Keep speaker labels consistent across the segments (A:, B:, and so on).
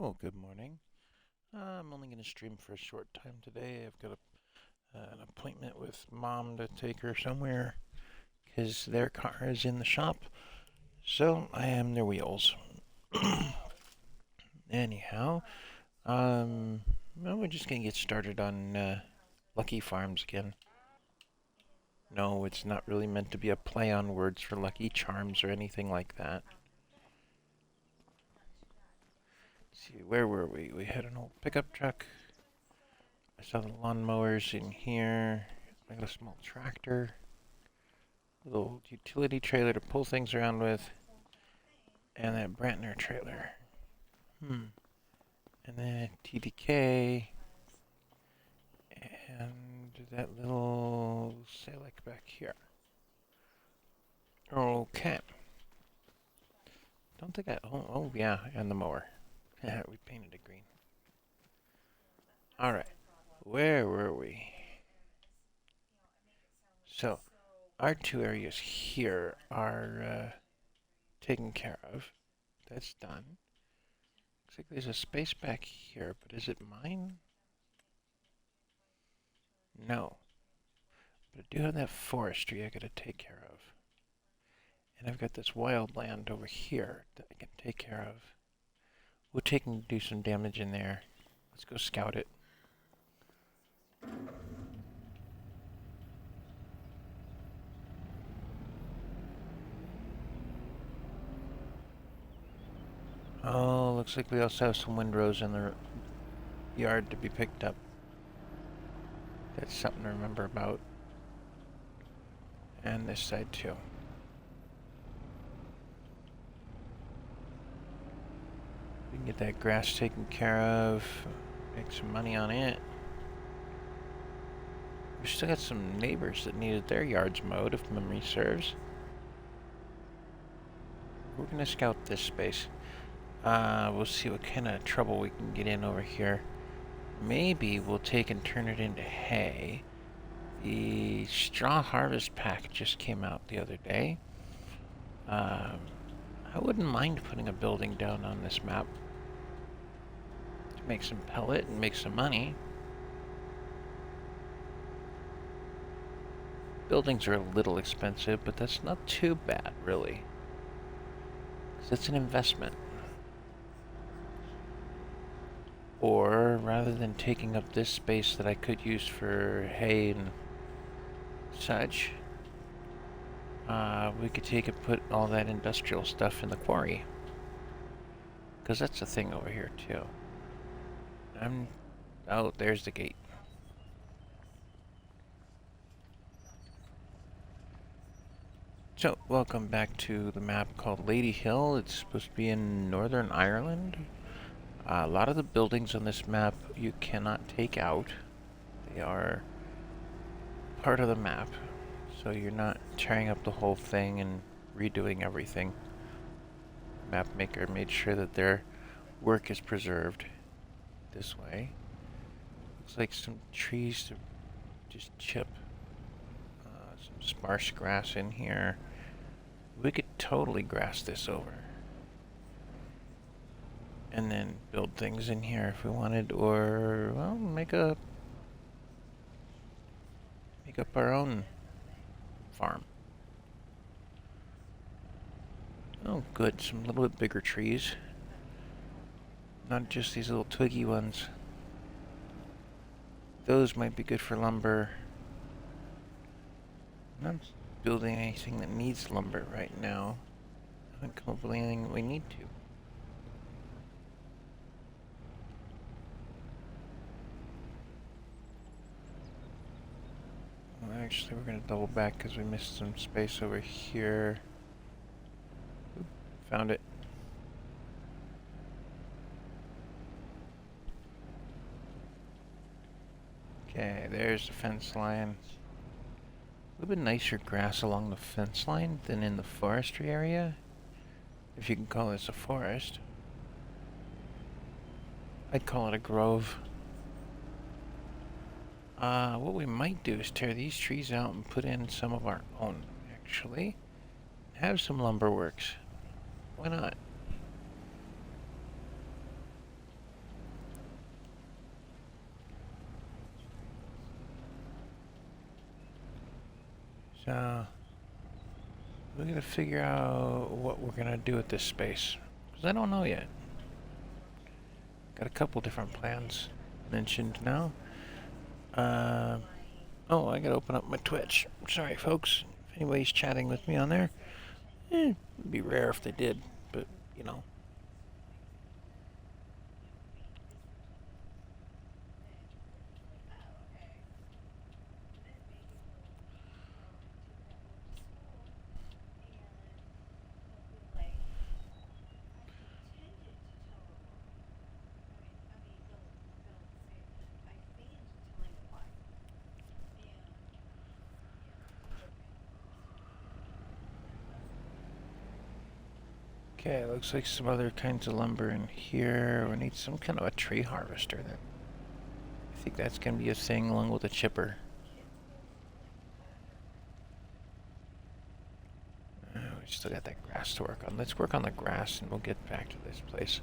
A: Oh, good morning. I'm only going to stream for a short time today. I've got an appointment with mom to take her somewhere because their car is in the shop. So I am their wheels. Anyhow, well, we're just going to get started on Lucky Farms again. No, it's not really meant to be a play on words for Lucky Charms or anything like that. Let's see, where were we? We had an old pickup truck. I saw the lawnmowers in here. I got a small tractor. Little utility trailer to pull things around with, and that Brantner trailer. And then TDK, and that little Select back here. Okay. Don't think I. Oh yeah, and the mower. We painted it green. All right. Where were we? So, our two areas here are taken care of. That's done. Looks like there's a space back here, but is it mine? No. But I do have that forestry I gotta take care of. And I've got this wild land over here that I can take care of. We'll take and do some damage in there. Let's go scout it. Oh, looks like we also have some windrows in the yard to be picked up. That's something to remember about. And this side too. We can get that grass taken care of. Make some money on it. We still got some neighbors that needed their yards mowed, if memory serves. We're gonna scout this space. We'll see what kind of trouble we can get in over here. Maybe we'll take and turn it into hay. The straw harvest pack just came out the other day. I wouldn't mind putting a building down on this map to make some pellet and make some money. Buildings are a little expensive, but that's not too bad, really. 'Cause it's an investment. Or, rather than taking up this space that I could use for hay and such, we could take and put all that industrial stuff in the quarry. Because that's a thing over here, too. Oh, there's the gate. So, welcome back to the map called Lady Hill. It's supposed to be in Northern Ireland. A lot of the buildings on this map you cannot take out. They are part of the map, so you're not tearing up the whole thing and redoing everything. Map maker made sure that their work is preserved this way. Looks like some trees to just chip. Some sparse grass in here. We could totally grass this over. And then build things in here if we wanted, or, well, make up our own farm. Oh, good. Some little bit bigger trees. Not just these little twiggy ones. Those might be good for lumber. I'm not building anything that needs lumber right now. I haven't come up with anything that we need to. Well, actually, we're going to double back because we missed some space over here. Oop, found it. Okay, there's the fence line. A little bit nicer grass along the fence line than in the forestry area, if you can call this a forest. I'd call it a grove. What we might do is tear these trees out and put in some of our own, actually. Have some lumber works. Why not? So we're gonna figure out what we're gonna do with this space, because I don't know yet. Got a couple different plans mentioned now. Oh, I gotta open up my Twitch. Sorry, folks. If anybody's chatting with me on there, it'd be rare if they did, but you know. Okay, looks like some other kinds of lumber in here. We need some kind of a tree harvester then. I think that's gonna be a thing along with a chipper. We still got that grass to work on. Let's work on the grass and we'll get back to this place.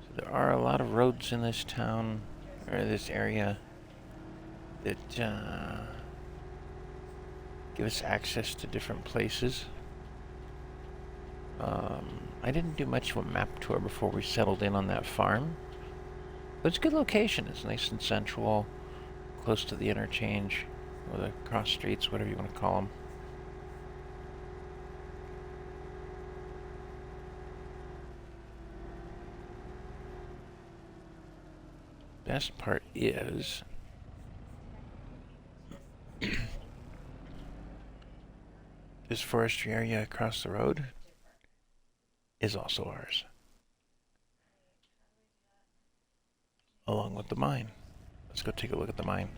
A: So there are a lot of roads in this town, or this area, that give us access to different places. I didn't do much of a map tour before we settled in on that farm. But it's a good location. It's nice and central, close to the interchange, or the cross streets, whatever you want to call them. Best part is this forestry area across the road is also ours, along with the mine. Let's go take a look at the mine.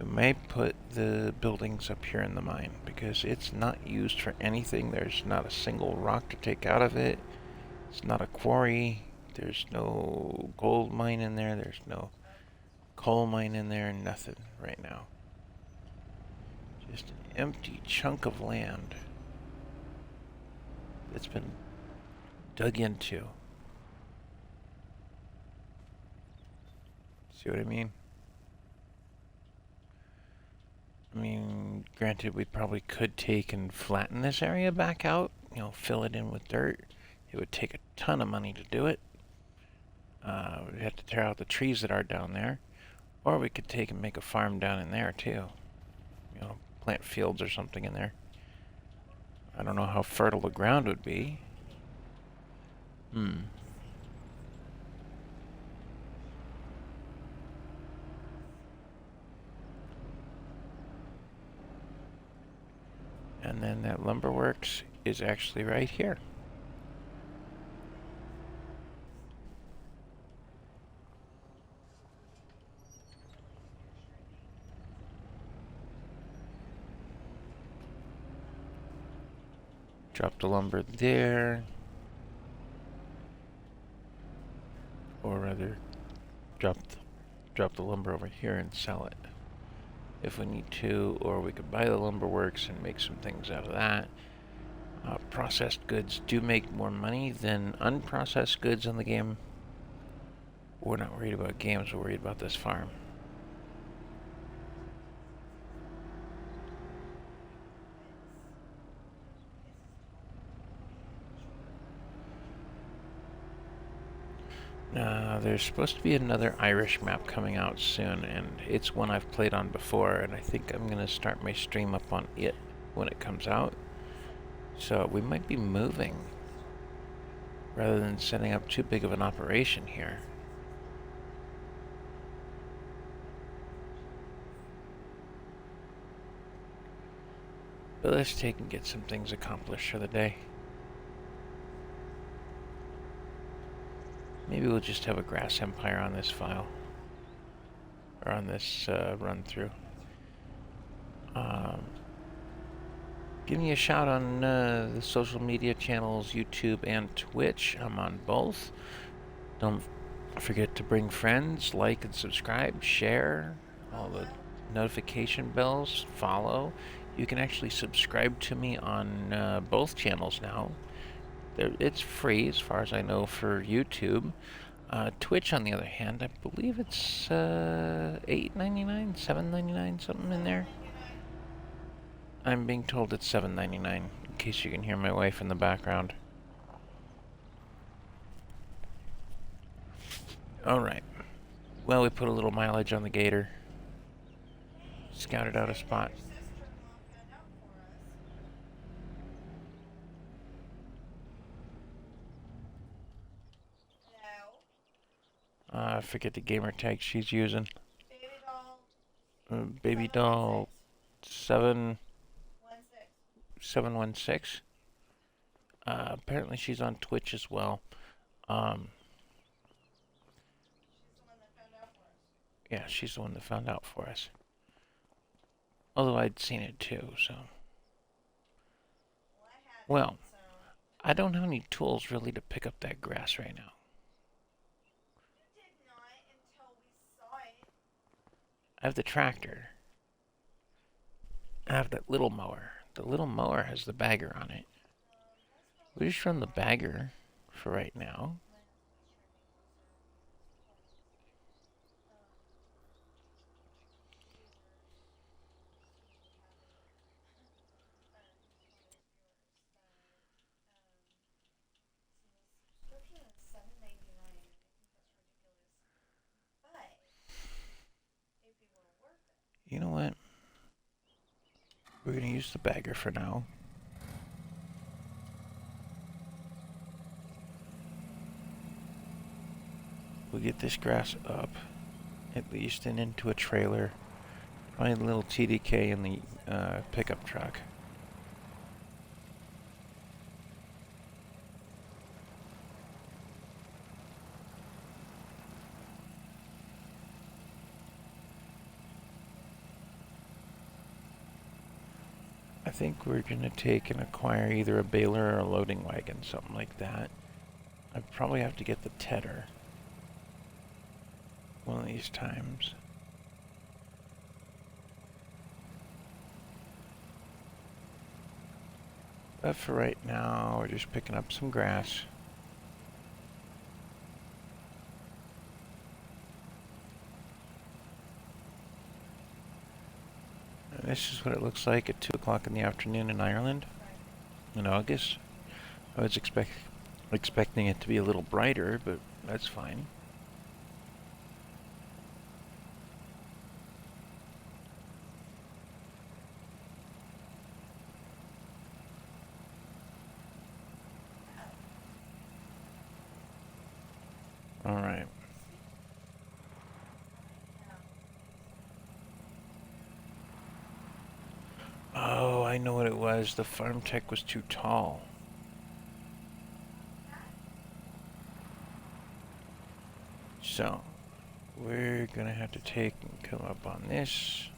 A: We may put the buildings up here in the mine because it's not used for anything. There's not a single rock to take out of it. It's not a quarry. There's no gold mine in there. There's no coal mine in there. Nothing right now. Just an empty chunk of land that's been dug into. See what I mean? I mean, granted, we probably could take and flatten this area back out, you know, fill it in with dirt. It would take a ton of money to do it. We'd have to tear out the trees that are down there. Or we could take and make a farm down in there, too. You know, plant fields or something in there. I don't know how fertile the ground would be. And then that lumber works is actually right here. Drop the lumber there. Or rather, drop the lumber over here and sell it if we need to, or we could buy the lumber works and make some things out of that. Processed goods do make more money than unprocessed goods in the game. We're not worried about games, we're worried about this farm. There's supposed to be another Irish map coming out soon, and it's one I've played on before, and I think I'm going to start my stream up on it when it comes out. So we might be moving, rather than setting up too big of an operation here. But let's take and get some things accomplished for the day. Maybe we'll just have a grass empire on this file. Or on this run through. Give me a shout on the social media channels, YouTube and Twitch. I'm on both. Don't forget to bring friends, like and subscribe, share, all the notification bells, follow. You can actually subscribe to me on both channels now. It's free, as far as I know, for YouTube. Twitch, on the other hand, I believe it's $8.99, $7.99, something in there. I'm being told it's $7.99, in case you can hear my wife in the background. Alright. Well, we put a little mileage on the Gator. Scouted out a spot. I forget the gamer tag she's using. Baby doll 716. Apparently she's on Twitch as well. Yeah, she's the one that found out for us. Although I'd seen it too, so. Well, I don't have any tools really to pick up that grass right now. I have the tractor. I have that little mower. The little mower has the bagger on it. We just run the bagger for right now. You know what? We're going to use the bagger for now. We'll get this grass up, at least, and into a trailer. Find a little TDK in the pickup truck. I think we're going to take and acquire either a baler or a loading wagon, something like that. I probably have to get the tedder one of these times. But for right now, we're just picking up some grass. And this is what it looks like at 2 o'clock in the afternoon in Ireland in August. I was expecting it to be a little brighter, but that's fine. All right. Oh, I know what it was. The farm tech was too tall. So, we're gonna have to take and come up on this.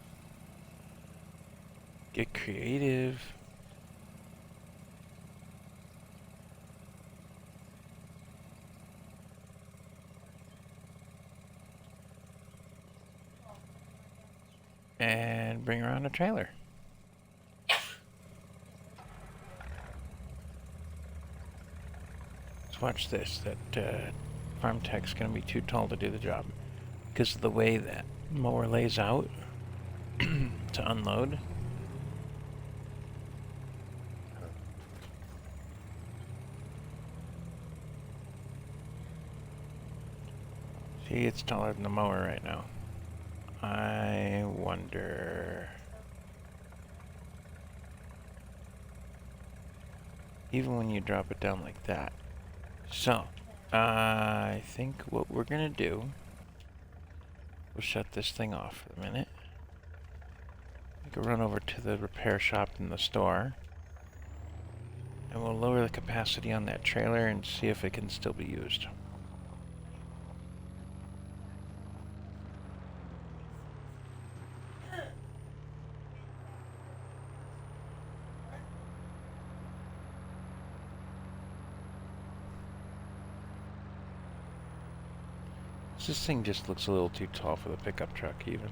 A: Get creative. And bring around a trailer. Let's watch this. That farm tech's gonna be too tall to do the job because of the way that mower lays out to unload. See, it's taller than the mower right now. I wonder... Even when you drop it down like that. So, I think what we're gonna do... We'll shut this thing off for a minute. We can run over to the repair shop in the store. And we'll lower the capacity on that trailer and see if it can still be used. This thing just looks a little too tall for the pickup truck, even.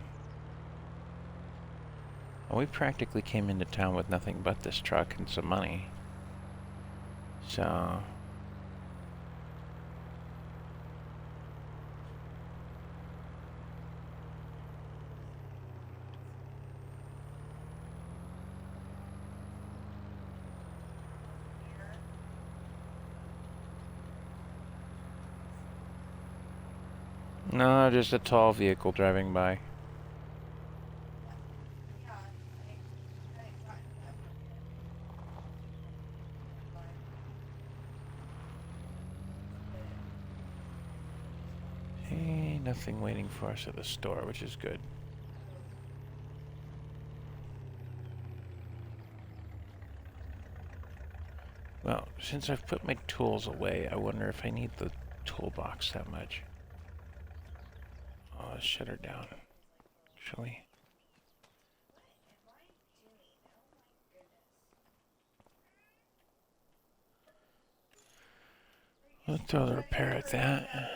A: Well, we practically came into town with nothing but this truck and some money. So... No, just a tall vehicle driving by. Hey, nothing waiting for us at the store, which is good. Well, since I've put my tools away, I wonder if I need the toolbox that much. Oh, let's shut her down, actually. We'll throw the repair at that.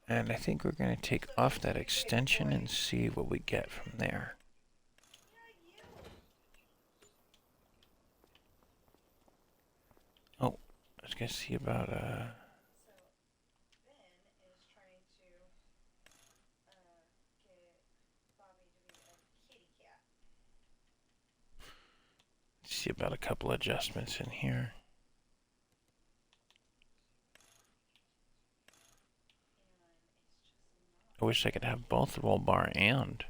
A: And I think we're going to take off that extension and see what we get from there. Oh, I was going to see about see about a couple adjustments in here. I wish I could have both roll bar and.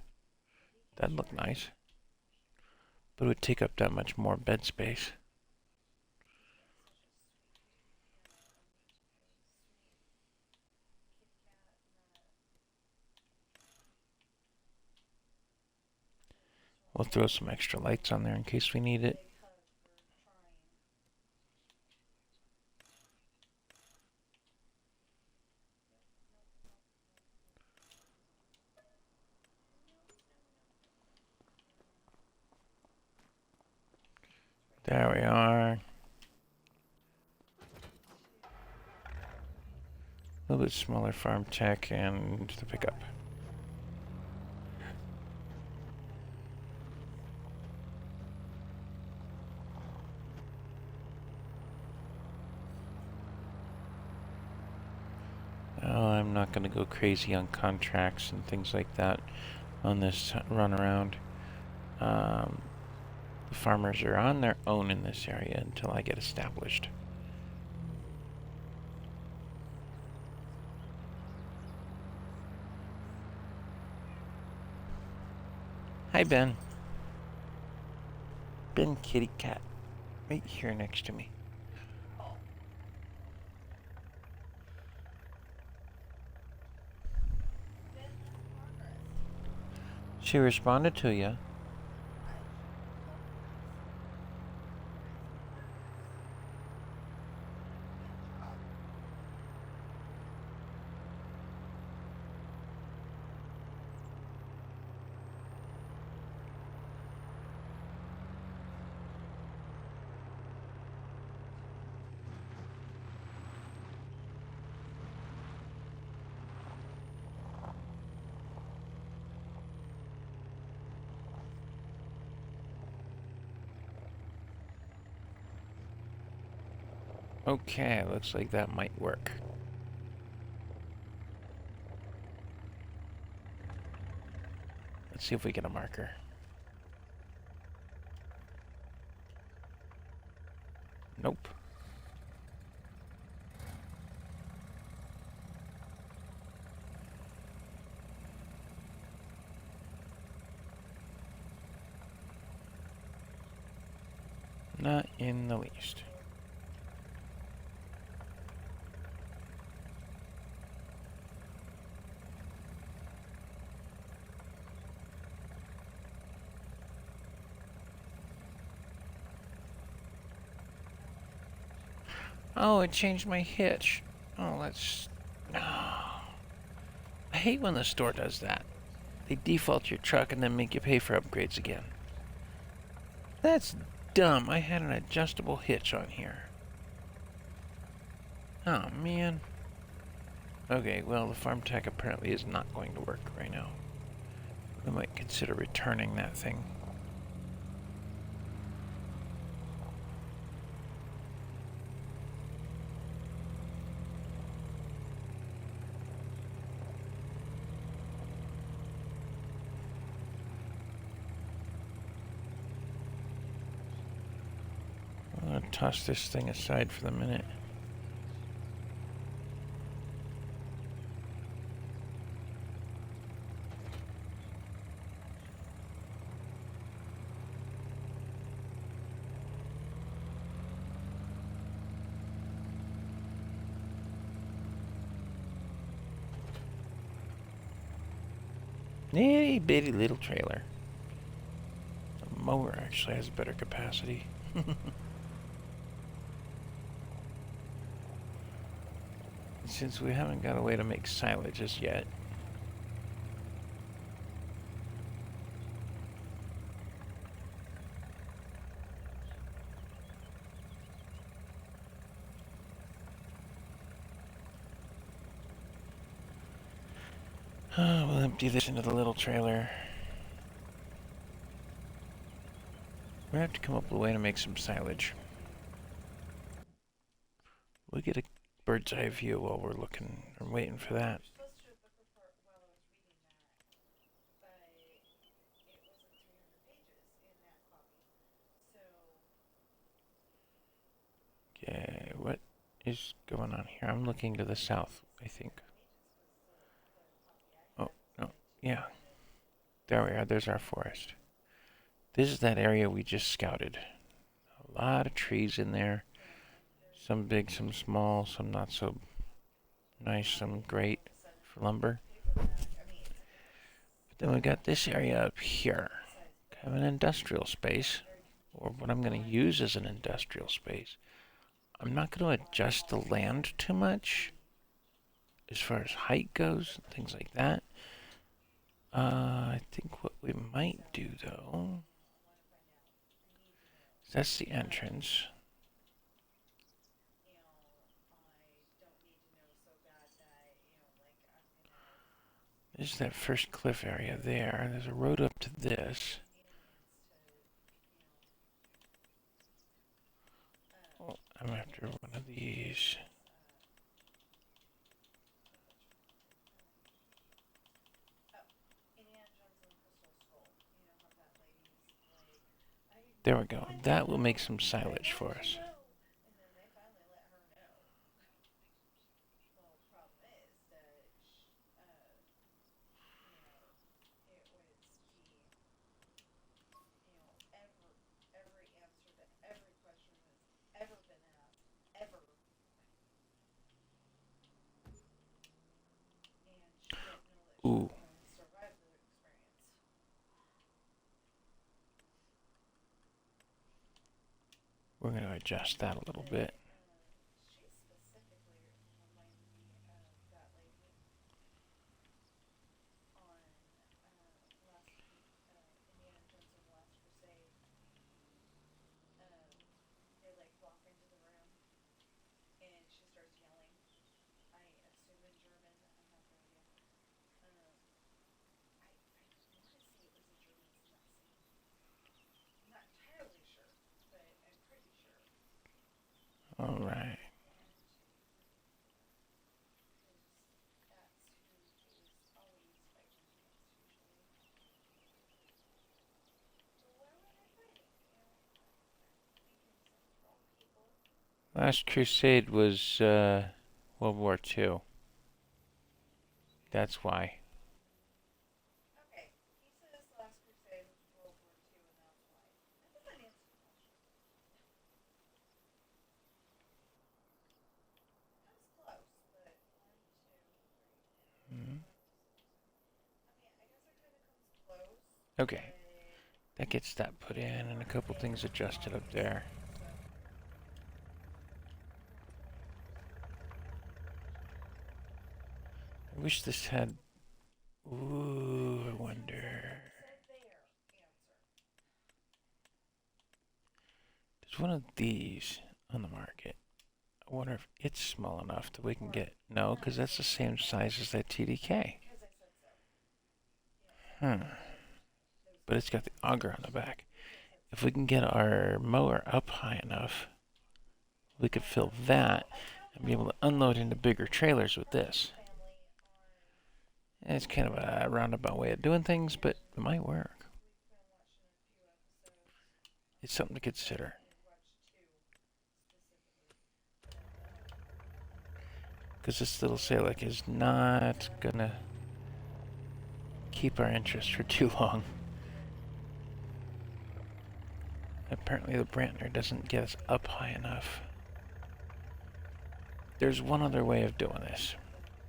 A: That'd look nice. But it would take up that much more bed space. We'll throw some extra lights on there in case we need it. There we are. A little bit smaller farm tech and the pickup. Oh, I'm not going to go crazy on contracts and things like that on this run around. The farmers are on their own in this area until I get established. Hi, Ben. Ben kitty cat. Right here next to me. She responded to you. Okay, looks like that might work. Let's see if we get a marker. Nope. Not in the least. Oh, it changed my hitch. Oh, that's... No. I hate when the store does that. They default your truck and then make you pay for upgrades again. That's dumb. I had an adjustable hitch on here. Oh, man. Okay, well, the farm tech apparently is not going to work right now. We might consider returning that thing. I'm gonna toss this thing aside for the minute. Itty bitty little trailer. The mower actually has better capacity. Since we haven't got a way to make silage as yet, we'll empty this into the little trailer. We're gonna have to come up with a way to make some silage. We'll get a bird's eye view while we're looking or waiting for that. Okay, what is going on here? I'm looking to the south, I think. Oh, no, yeah. There we are, there's our forest. This is that area we just scouted. A lot of trees in there. Some big, some small, some not so nice, some great for lumber. But then we got this area up here. Kind of an industrial space, or what I'm going to use as an industrial space. I'm not going to adjust the land too much as far as height goes and things like that. I think what we might do, though, is that's the entrance. This is that first cliff area there. There's a road up to this. Oh, I'm after one of these. There we go. That will make some silage for us. Ooh. We're going to adjust that a little bit. All right. Last Crusade was World War II. That's why. Okay. That gets that put in and a couple things adjusted up there. I wish this had... Ooh, I wonder... There's one of these on the market. I wonder if it's small enough that we can get... No, because that's the same size as that TDK. But it's got the auger on the back. If we can get our mower up high enough, we could fill that and be able to unload into bigger trailers with this. And it's kind of a roundabout way of doing things, but it might work. It's something to consider. Because this little Salek is not gonna keep our interest for too long. Apparently the Brantner doesn't get us up high enough. There's one other way of doing this,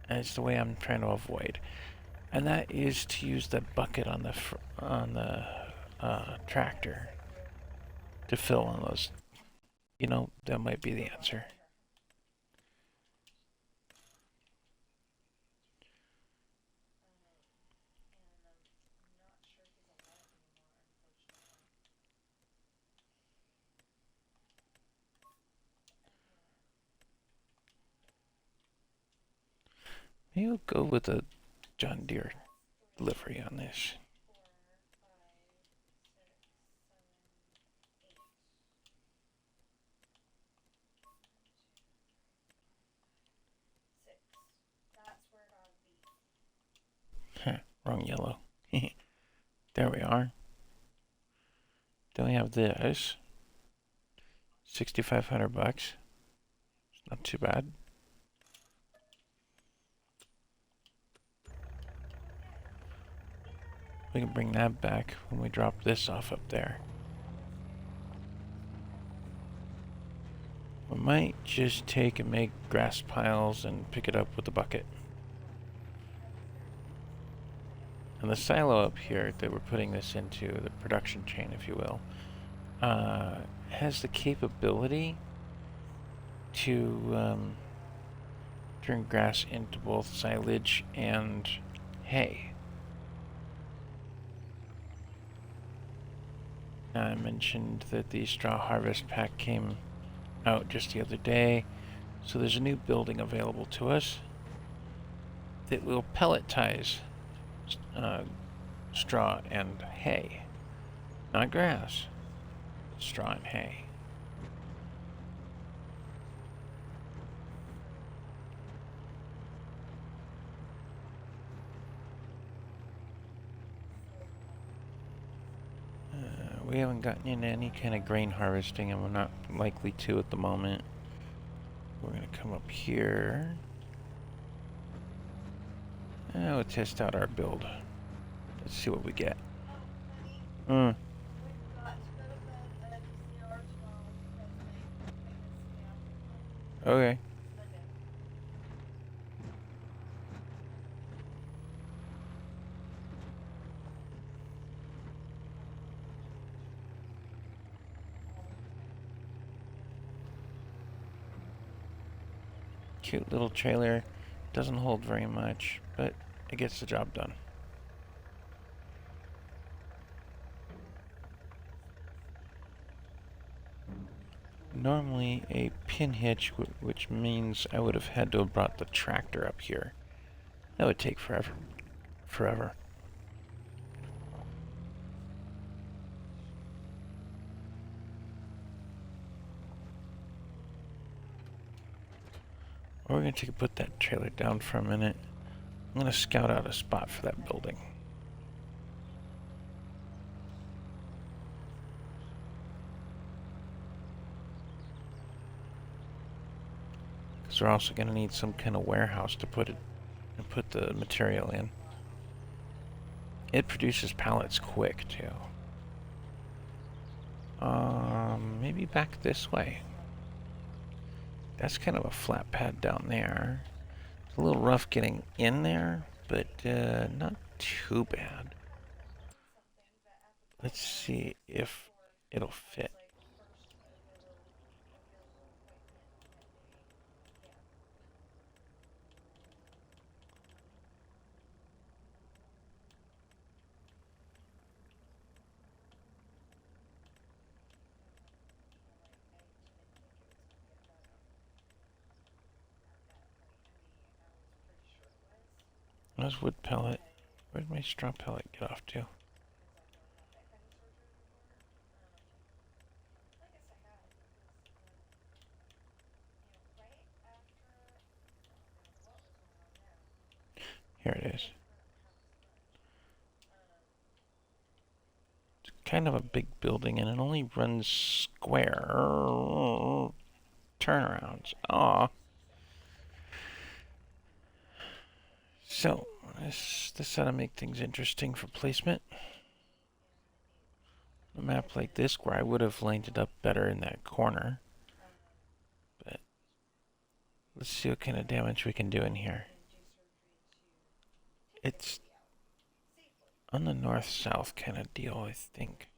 A: and it's the way I'm trying to avoid. And that is to use that bucket on the tractor to fill in those. You know, that might be the answer. Maybe we'll go with a John Deere livery on this. Huh, wrong yellow. There we are. Then we have this. $6,500. It's not too bad. We can bring that back when we drop this off up there. We might just take and make grass piles and pick it up with the bucket. And the silo up here that we're putting this into, the production chain, if you will, has the capability to turn grass into both silage and hay. Now, I mentioned that the straw harvest pack came out just the other day, so there's a new building available to us that will pelletize straw and hay. Not grass, straw and hay. We haven't gotten into any kind of grain harvesting, and we're not likely to at the moment. We're going to come up here. And we'll test out our build. Let's see what we get. Okay. Cute little trailer. Doesn't hold very much, but it gets the job done. Normally a pin hitch, which means I would have had to have brought the tractor up here. That would take forever. We're going to put that trailer down for a minute. I'm going to scout out a spot for that building. Because we're also going to need some kind of warehouse to put the material in. It produces pallets quick too. Maybe back this way. That's kind of a flat pad down there. It's a little rough getting in there, but not too bad. Let's see if it'll fit. There's wood pellet. Where'd my straw pellet get off to? Here it is. It's kind of a big building, and it only runs square turnarounds. Aw. So, this ought to make things interesting for placement. A map like this, where I would have lined it up better in that corner. But let's see what kind of damage we can do in here. It's on the north-south kind of deal, I think.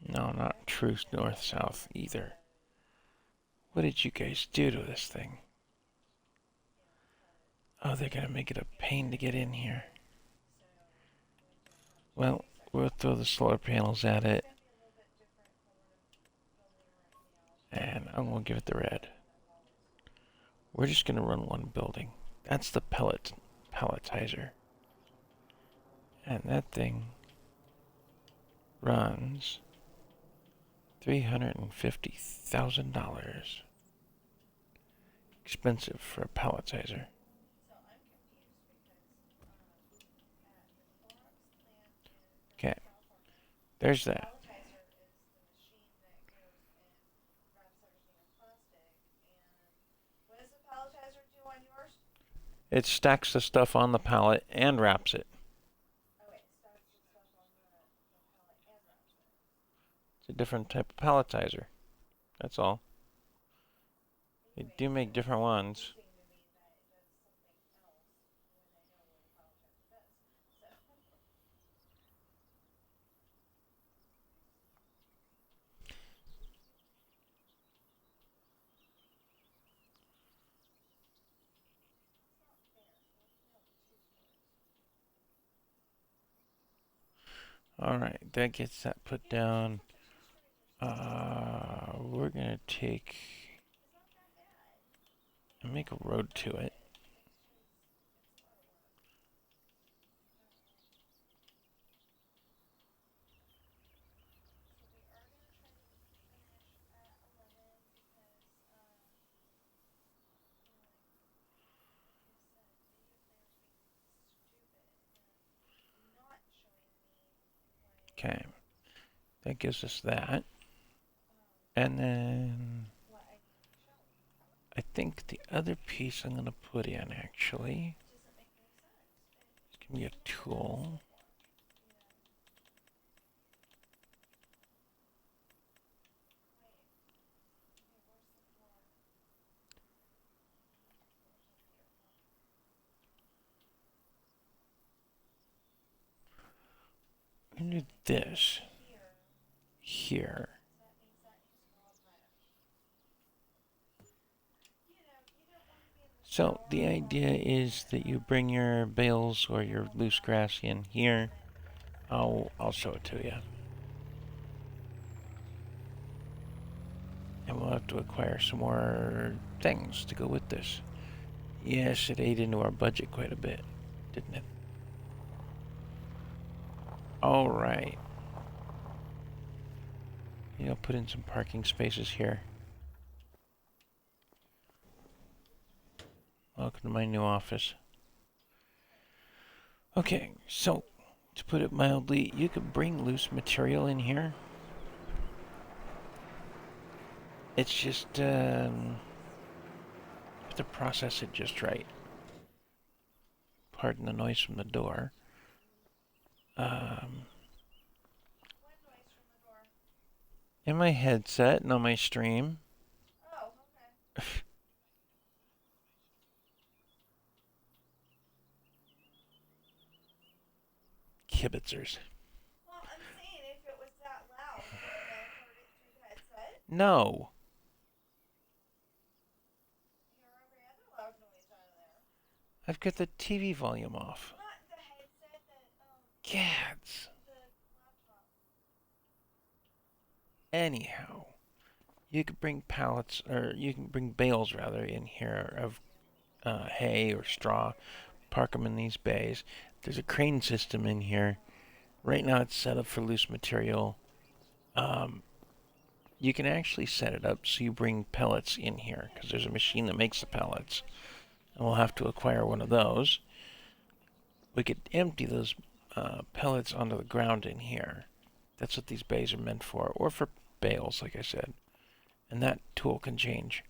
A: No, not true north-south either. What did you guys do to this thing? Oh, they're gonna make it a pain to get in here. Well, we'll throw the solar panels at it. And I'm gonna give it the red. We're just gonna run one building. That's the pelletizer. And that thing runs $350,000. Expensive for a pelletizer. Okay, there's that. It stacks the stuff on the pallet and wraps it. It's a different type of palletizer. That's all. They do make different ones. Alright, that gets that put down. We're gonna take and make a road to it. Okay, that gives us that. And then I think the other piece I'm gonna put in actually is gonna be a tool. I'm gonna do this here. So the idea is that you bring your bales or your loose grass in here. I'll show it to you. And we'll have to acquire some more things to go with this. Yes, it ate into our budget quite a bit, didn't it? Alright. I'll put in some parking spaces here. Welcome to my new office. Okay, so to put it mildly, you could bring loose material in here. It's just, you have to process it just right. Pardon the noise from the door. In my headset and on my stream. Oh, okay. Kibitzers. Well, I'm saying if it was that loud, would I have heard it through the headset? No. Hear every other loud noise out of there. I've got the TV volume off. Not the headset, Cats. The laptop. Anyhow, you could bring pallets, or you can bring bales rather, in here of hay or straw. Park them in these bays. There's a crane system in here. Right now it's set up for loose material. You can actually set it up so you bring pellets in here, because there's a machine that makes the pellets. And we'll have to acquire one of those. We could empty those pellets onto the ground in here. That's what these bays are meant for, or for bales, like I said. And that tool can change.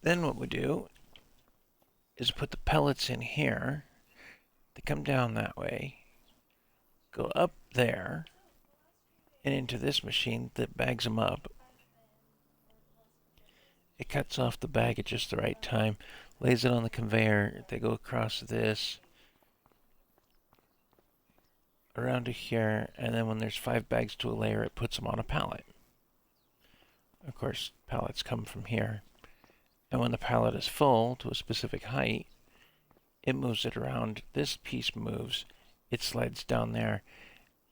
A: Then what we do is put the pellets in here. They come down that way, go up there, and into this machine that bags them up. It cuts off the bag at just the right time, lays it on the conveyor. They go across this, around to here, and then when there's 5 bags to a layer, it puts them on a pallet. Of course, pallets come from here. And when the pallet is full to a specific height, it moves it around. This piece moves, it slides down there,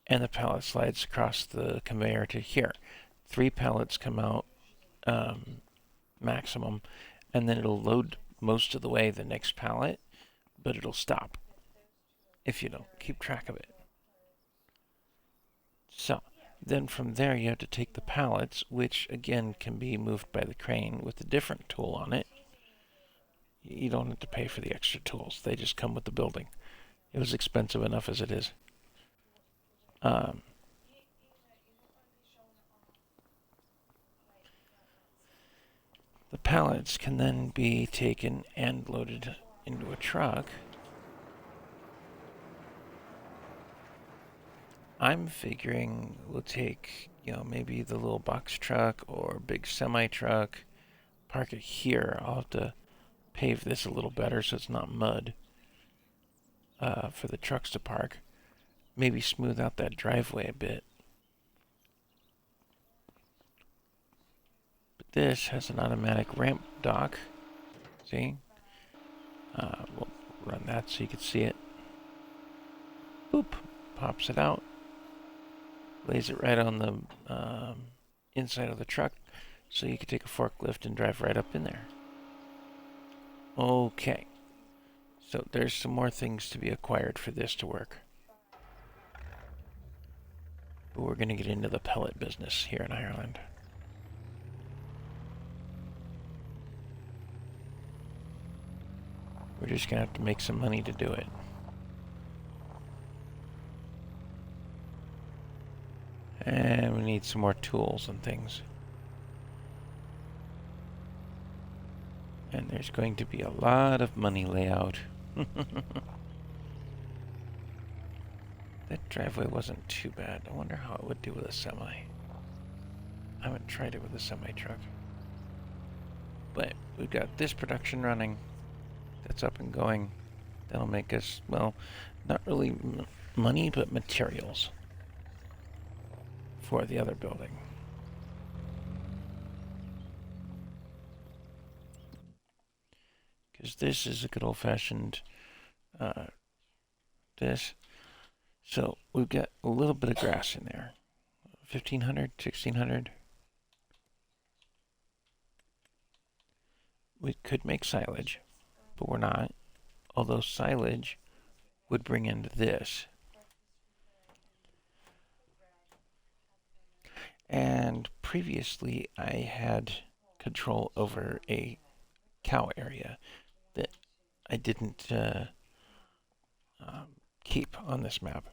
A: and the pallet slides across the conveyor to here. 3 pallets come out maximum, and then it'll load most of the way the next pallet, but it'll stop if you don't keep track of it. So then from there you have to take the pallets, which again can be moved by the crane with a different tool on it. You don't have to pay for the extra tools. They just come with the building. It was expensive enough as it is. The pallets can then be taken and loaded into a truck. I'm figuring we'll take, maybe the little box truck or big semi truck, park it here. I'll have to pave this a little better so it's not mud for the trucks to park. Maybe smooth out that driveway a bit. But this has an automatic ramp dock. See? We'll run that so you can see it. Boop. Pops it out. Lays it right on the inside of the truck so you can take a forklift and drive right up in there. Okay. So there's some more things to be acquired for this to work. But we're going to get into the pellet business here in Ireland. We're just going to have to make some money to do it. And we need some more tools and things. And there's going to be a lot of money layout. That driveway wasn't too bad. I wonder how it would do with a semi. I haven't tried it with a semi-truck. But we've got this production running. That's up and going. That'll make us, well, not really money, but materials for the other building. Because this is a good old-fashioned this. So we've got a little bit of grass in there. 1,500, 1,600. We could make silage, but we're not. Although silage would bring into this. And previously I had control over a cow area that I didn't keep on this map.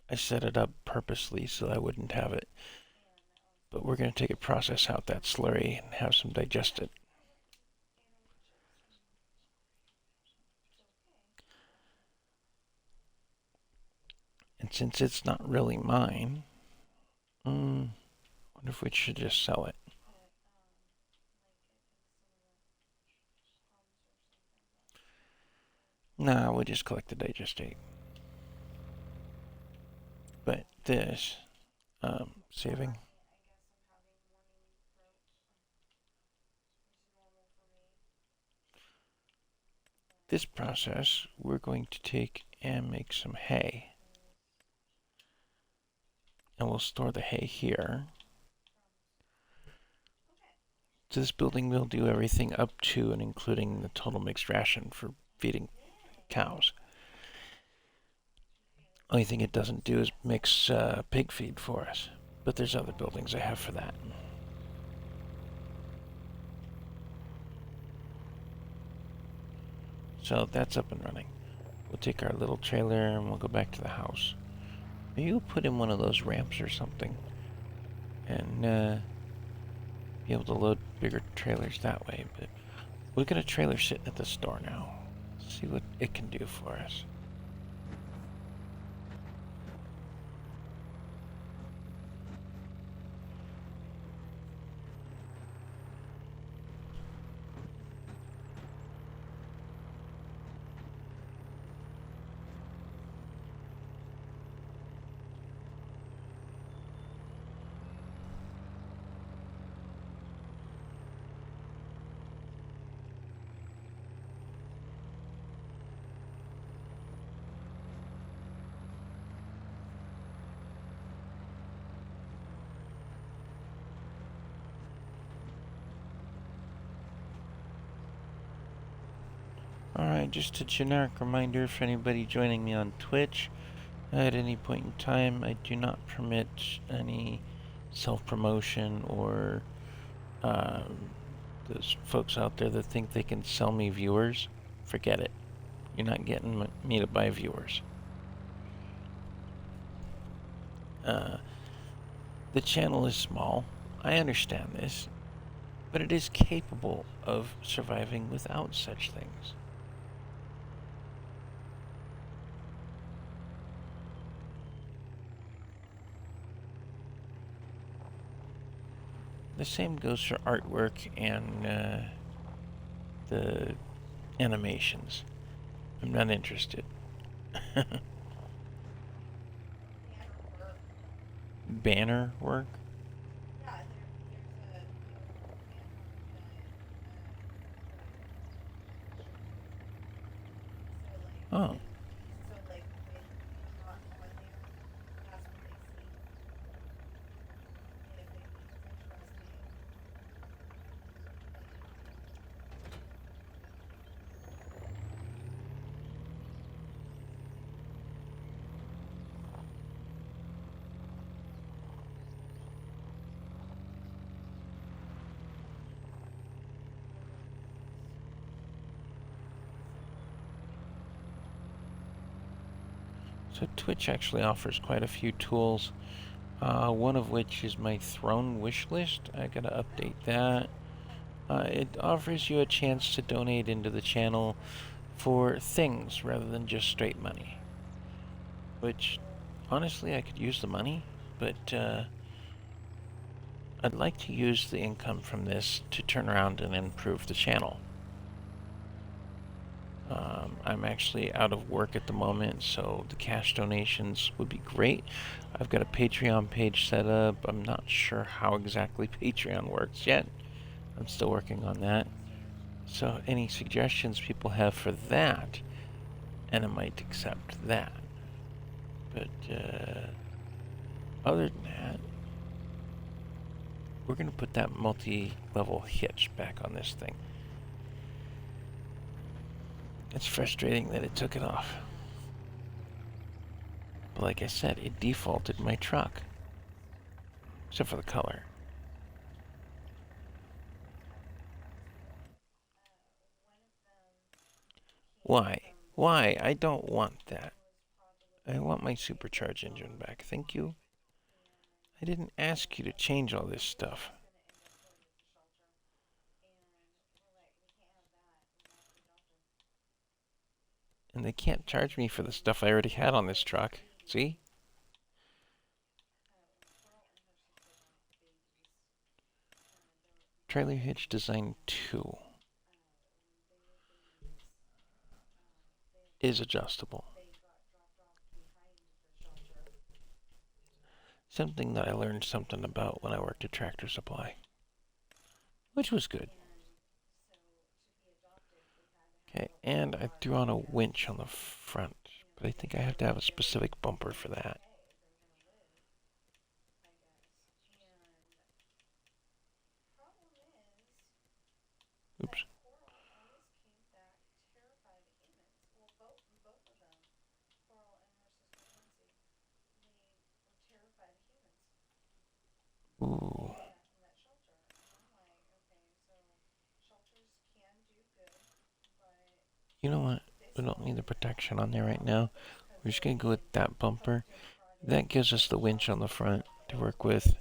A: I set it up purposely so I wouldn't have it. But we're going to take and process out that slurry and have some digested. And since it's not really mine, I wonder if we should just sell it. Nah, we'll just collect the digestate. But this, saving. This process, we're going to take and make some hay. And we'll store the hay here. So this building will do everything up to and including the total mixed ration for feeding cows. Only thing it doesn't do is mix pig feed for us. But there's other buildings I have for that. So that's up and running. We'll take our little trailer and we'll go back to the house. Maybe we'll put in one of those ramps or something. And be able to load bigger trailers that way. But we've got a trailer sitting at the store now. Let's see what it can do for us. Just a generic reminder for anybody joining me on Twitch. At any point in time, I do not permit any self-promotion or those folks out there that think they can sell me viewers. Forget it. You're not getting me to buy viewers. The channel is small. I understand this, but it is capable of surviving without such things. The same goes for artwork and the animations. I'm not interested. Banner work? Oh. So Twitch actually offers quite a few tools, one of which is my throne wish list. I gotta update that. It offers you a chance to donate into the channel for things rather than just straight money. Which, honestly, I could use the money, but I'd like to use the income from this to turn around and improve the channel. I'm actually out of work at the moment, so the cash donations would be great. I've got a Patreon page set up. I'm not sure how exactly Patreon works yet. I'm still working on that. So any suggestions people have for that, and I might accept that. But other than that, we're going to put that multi-level hitch back on this thing. It's frustrating that it took it off. But like I said, it defaulted my truck. Except for the color. Why? Why? I don't want that. I want my supercharged engine back. Thank you. I didn't ask you to change all this stuff. And they can't charge me for the stuff I already had on this truck. See? Trailer hitch design 2 is adjustable. Something that I learned something about when I worked at Tractor Supply. Which was good. Okay, and I threw on a winch on the front, but I think I have to have a specific bumper for that. Oops. Ooh. You know what? We don't need the protection on there right now. We're just going to go with that bumper. That gives us the winch on the front to work with.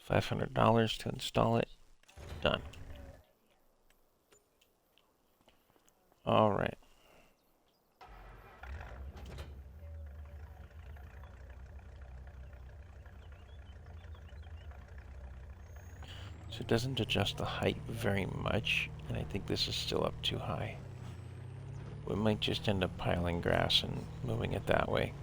A: $500 to install it. Done. Alright. So it doesn't adjust the height very much, and I think this is still up too high. We might just end up piling grass and moving it that way.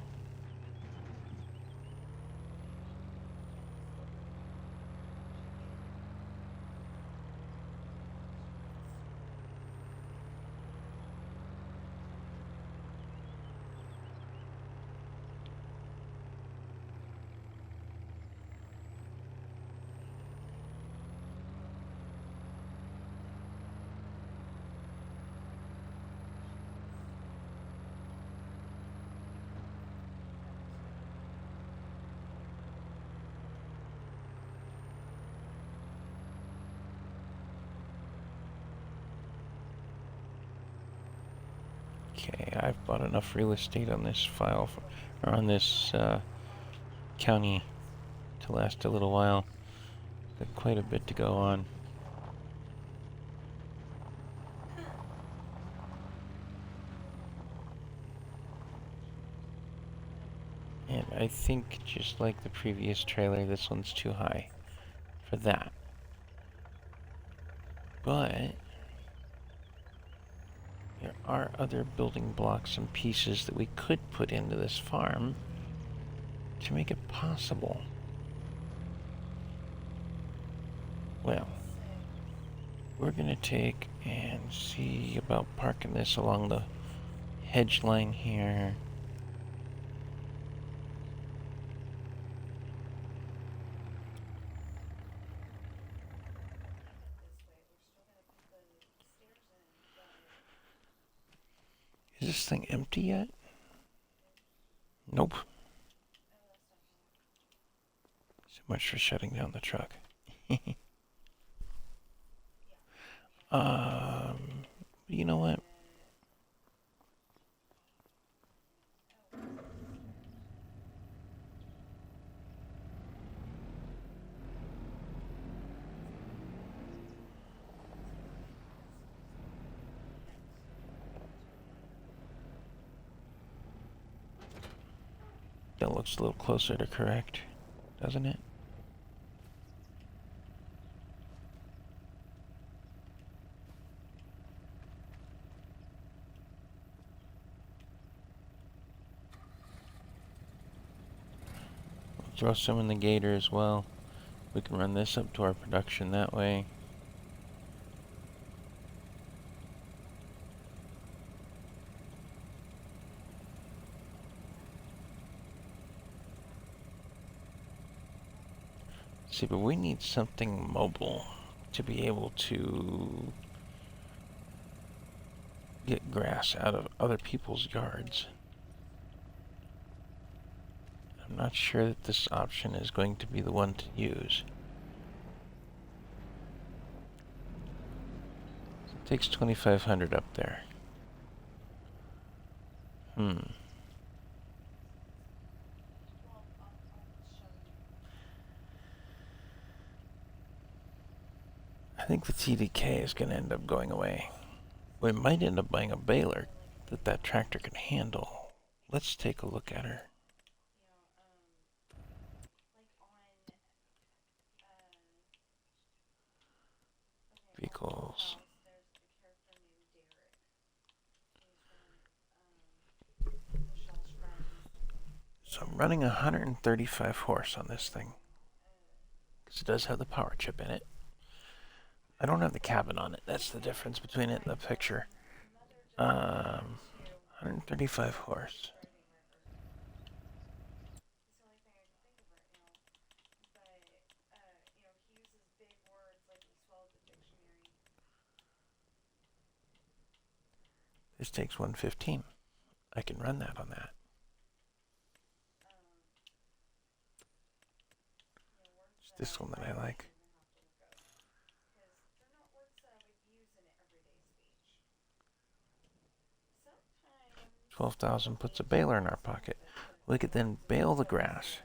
A: Okay, I've bought enough real estate on this file, or on this county to last a little while. Got quite a bit to go on. And I think, just like the previous trailer, this one's too high for that. But there are other building blocks and pieces that we could put into this farm to make it possible. Well, we're gonna take and see about parking this along the hedge line here. Is this thing empty yet? Nope. So much for shutting down the truck. You know what? That looks a little closer to correct, doesn't it? We'll throw some in the gator as well. We can run this up to our production that way. See, but we need something mobile to be able to get grass out of other people's yards. I'm not sure that this option is going to be the one to use. It takes 2,500 up there. I think the TDK is going to end up going away. We might end up buying a baler that tractor can handle. Let's take a look at her. Vehicles. So I'm running 135 horse on this thing, because it does have the power chip in it. I don't have the cabin on it. That's the difference between it and the picture. 135 horse. This takes 115. I can run that on that. It's this one that I like. 12,000 puts a baler in our pocket. We could then bale the grass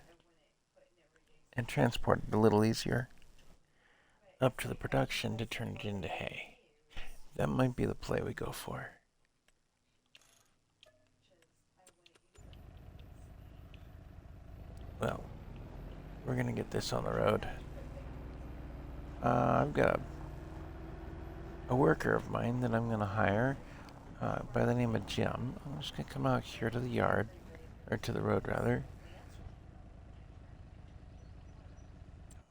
A: and transport it a little easier up to the production to turn it into hay. That might be the play we go for. Well, we're gonna get this on the road. I've got a worker of mine that I'm gonna hire by the name of Jim. I'm just gonna come out here to the yard, or to the road rather.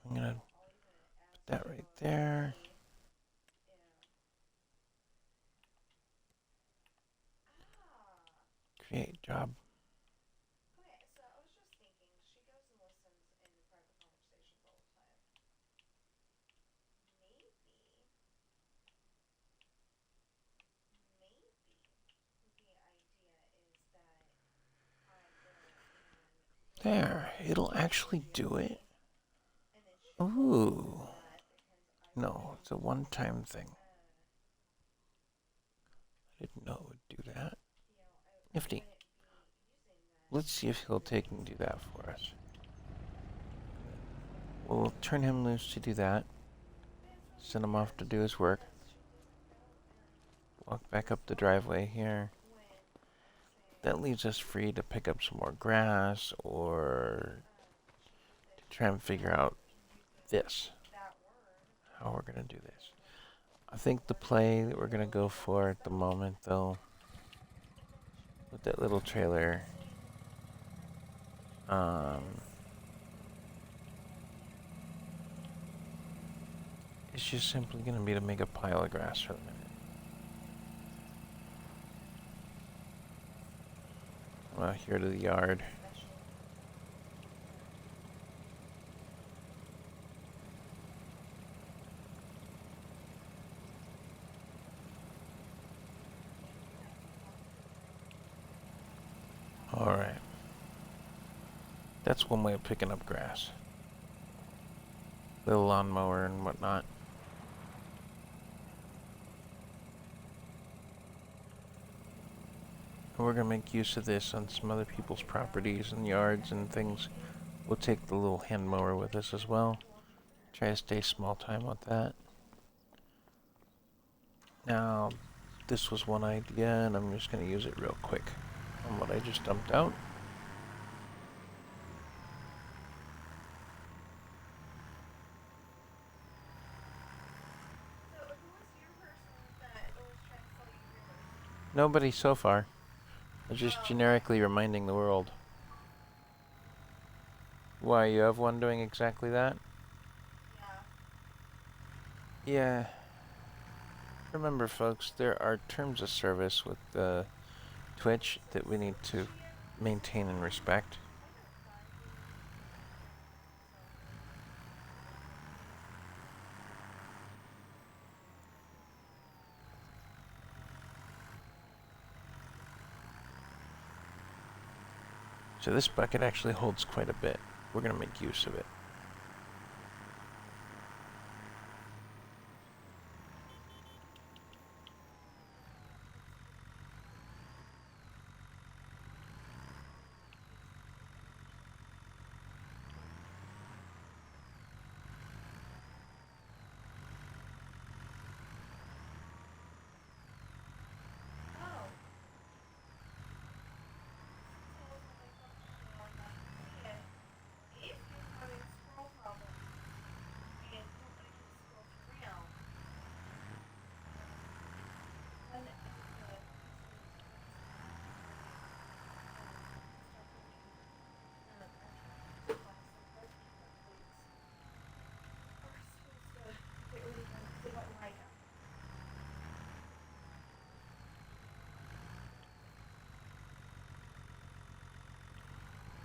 A: I'm gonna put that right there. Create job. There, it'll actually do it. Ooh. No, it's a one-time thing. I didn't know it would do that. Nifty. Let's see if he'll take and do that for us. We'll turn him loose to do that. Send him off to do his work. Walk back up the driveway here. That leaves us free to pick up some more grass or to try and figure out this. How we're going to do this. I think the play that we're going to go for at the moment, though, with that little trailer, it's just simply going to be to make a pile of grass for the minute. Well, here to the yard. Alright. That's one way of picking up grass. Little lawnmower and whatnot. And we're going to make use of this on some other people's properties and yards and things. We'll take the little hand mower with us as well. Try to stay small time with that. Now, this was one idea, and I'm just going to use it real quick on what I just dumped out. Nobody so far. I'm just generically reminding the world. Why, you have one doing exactly that? Yeah. Remember, folks, there are terms of service with Twitch that we need to maintain and respect. So this bucket actually holds quite a bit. We're going to make use of it.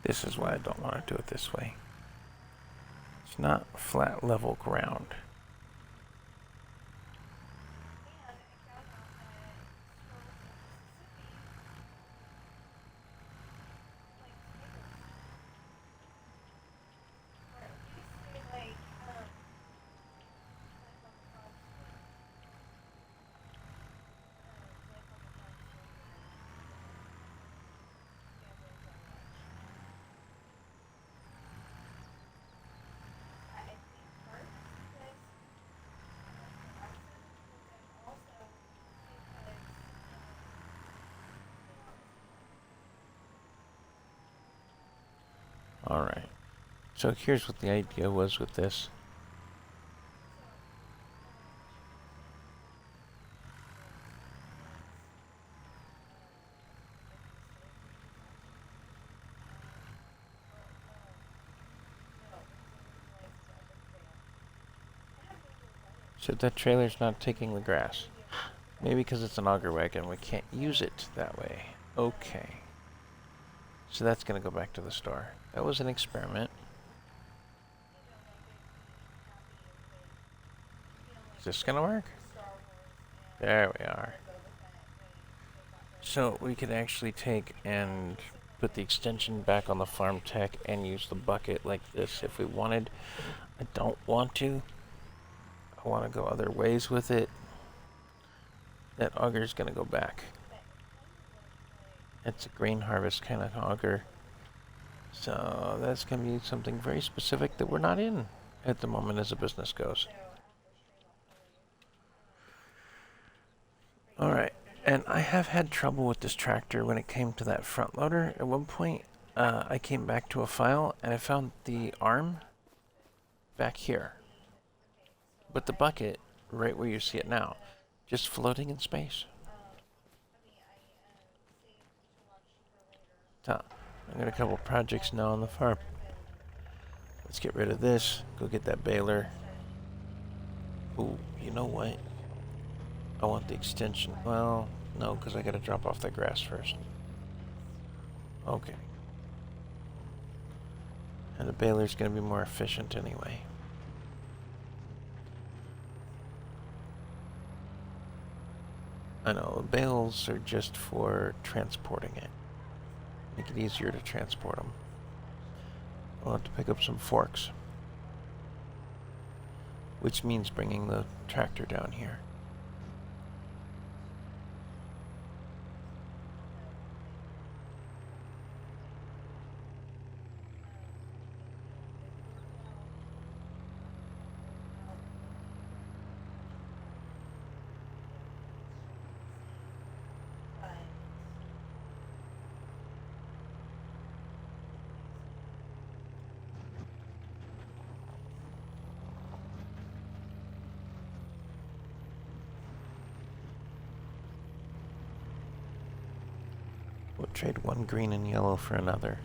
A: This is why I don't want to do it this way. It's not flat, level ground. Alright. So here's what the idea was with this. So that trailer's not taking the grass. Maybe because it's an auger wagon, we can't use it that way. Okay. So that's going to go back to the store. That was an experiment. Is this going to work? There we are. So we could actually take and put the extension back on the Farm Tech and use the bucket like this if we wanted. I don't want to. I want to go other ways with it. That auger is going to go back. It's a grain harvest kind of auger. So that's going to be something very specific that we're not in at the moment as a business goes. All right. And I have had trouble with this tractor when it came to that front loader. At one point, I came back to a file and I found the arm back here. But the bucket, right where you see it now, just floating in space. So, I got a couple projects now on the farm. Let's get rid of this. Go get that baler. Ooh, you know what? I want the extension. Well, no, because I got to drop off that grass first. Okay. And the baler's going to be more efficient anyway. I know, the bales are just for transporting it. Make it easier to transport them. I'll have to pick up some forks. Which means bringing the tractor down here. We'll trade one green and yellow for another.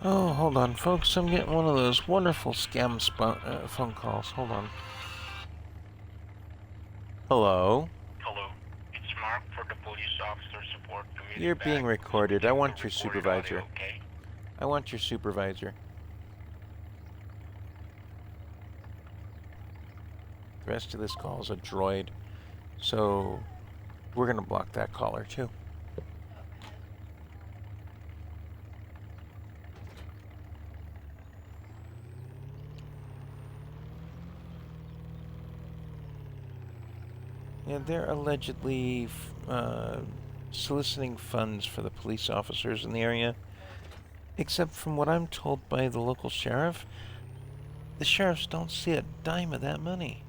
A: Oh, hold on, folks. I'm getting one of those wonderful scam phone calls. Hold on. Hello?
B: Hello. It's Mark for the police officer support community.
A: You're being recorded. I want your supervisor.
B: Audio, okay?
A: I want your supervisor. The rest of this call is a droid. So, we're going to block that caller, too. Yeah, they're allegedly soliciting funds for the police officers in the area. Except from what I'm told by the local sheriff, the sheriffs don't see a dime of that money.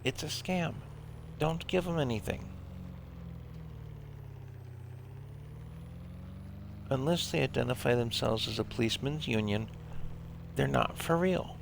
A: It's a scam. Don't give them anything. Unless they identify themselves as a policeman's union, they're not for real.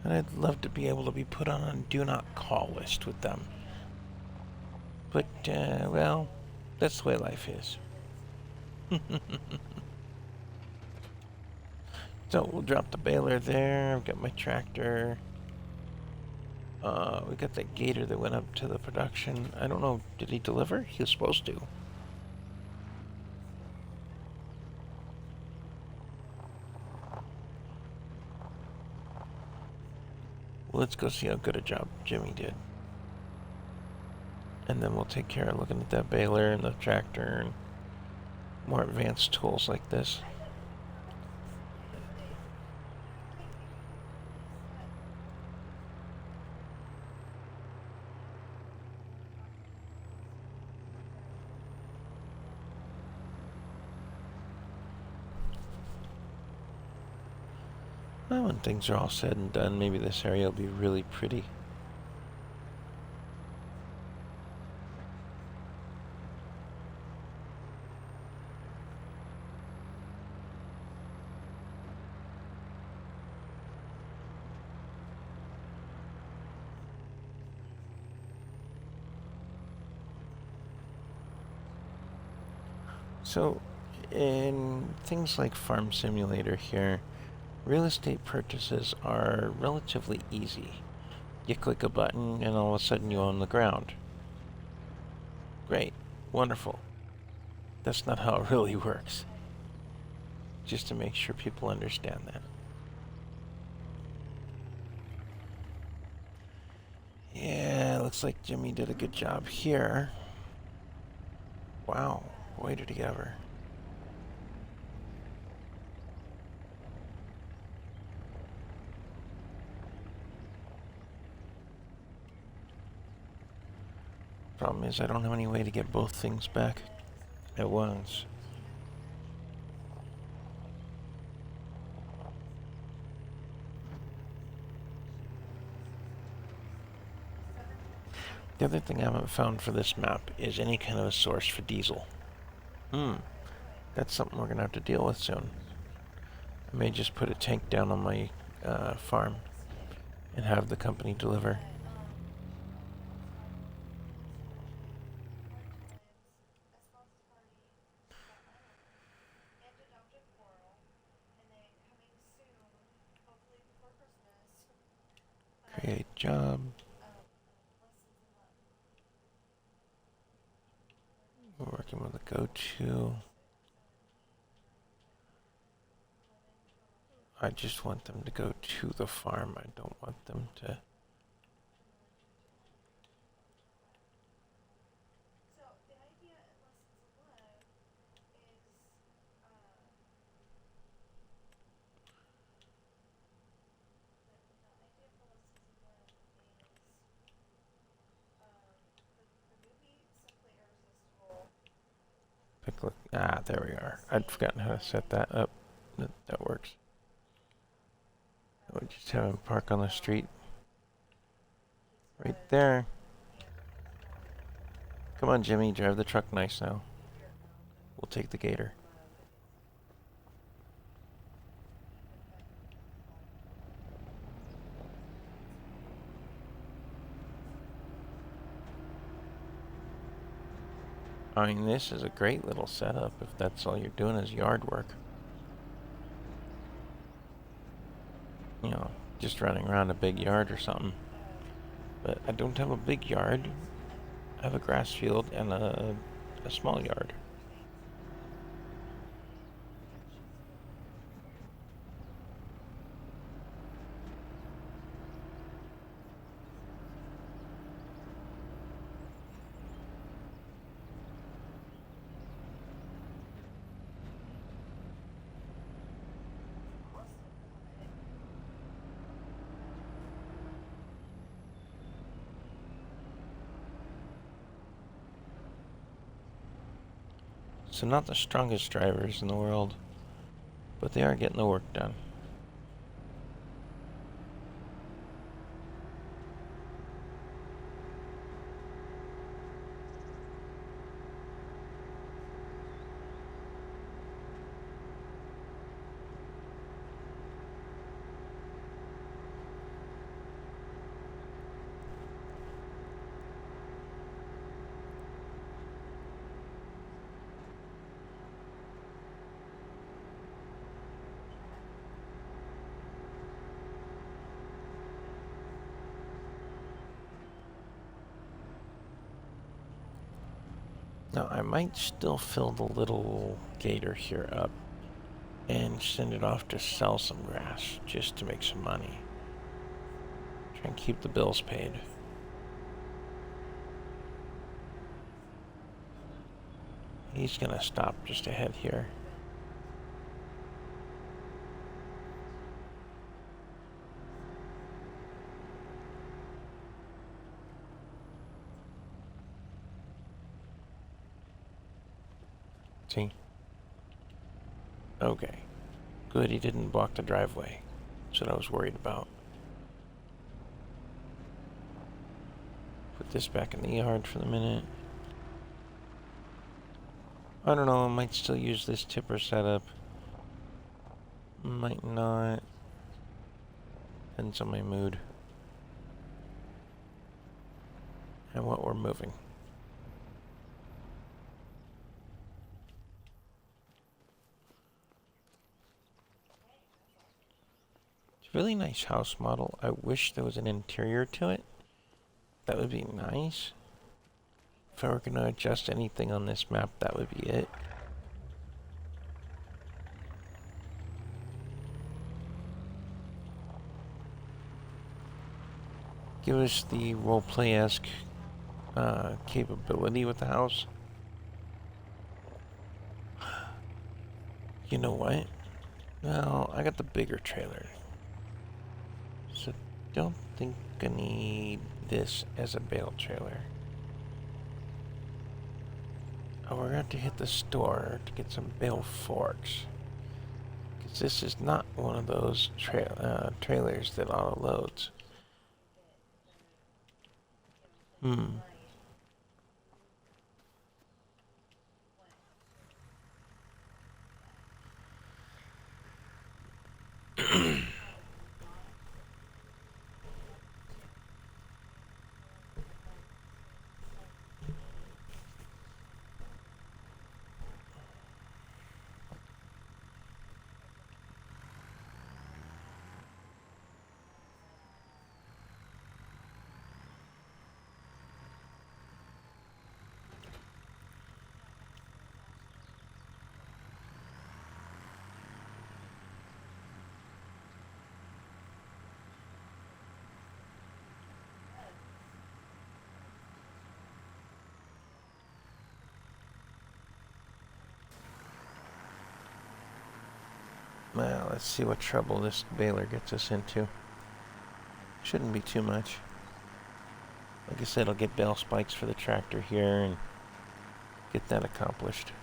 A: And I'd love to be able to be put on a do not call list with them. But, well, that's the way life is. So we'll drop the baler there. I've got my tractor. We got that gator that went up to the production. I don't know, did he deliver? He was supposed to. Well, let's go see how good a job Jimmy did. And then we'll take care of looking at that baler and the tractor and more advanced tools like this. Well, when things are all said and done, maybe this area will be really pretty. So, in things like Farm Simulator here, real estate purchases are relatively easy. You click a button and all of a sudden you own the ground. Great. Wonderful. That's not how it really works. Just to make sure people understand that. Yeah, looks like Jimmy did a good job here. Wow, boy did he ever. Problem is I don't have any way to get both things back at once. The other thing I haven't found for this map is any kind of a source for diesel. That's something we're gonna have to deal with soon. I may just put a tank down on my farm and have the company deliver. Create job. We're working with a go-to. I just want them to go to the farm. I don't want them to... Ah, there we are. I'd forgotten how to set that up. That works. We'll just have him park on the street. Right there. Come on, Jimmy, drive the truck nice now. We'll take the gator. I mean, this is a great little setup if that's all you're doing is yard work. You know, just running around a big yard or something. But I don't have a big yard. I have a grass field and a small yard. So not the strongest drivers in the world, but they are getting the work done. Now, I might still fill the little gator here up and send it off to sell some grass just to make some money. Try and keep the bills paid. He's gonna stop just ahead here. See? Okay. Good, he didn't block the driveway. That's what I was worried about. Put this back in the yard for the minute. I don't know, I might still use this tipper setup. Might not. Depends on my mood. And what we're moving. Really nice house model. I wish there was an interior to it. That would be nice. If I were going to adjust anything on this map, that would be it. Give us the roleplay-esque capability with the house. You know what? Well, I got the bigger trailer. So don't think I need this as a bale trailer. Oh, we're going to have to hit the store to get some bale forks. Because this is not one of those trailers that auto loads. Well, let's see what trouble this baler gets us into. Shouldn't be too much. Like I said, I'll get bale spikes for the tractor here and get that accomplished.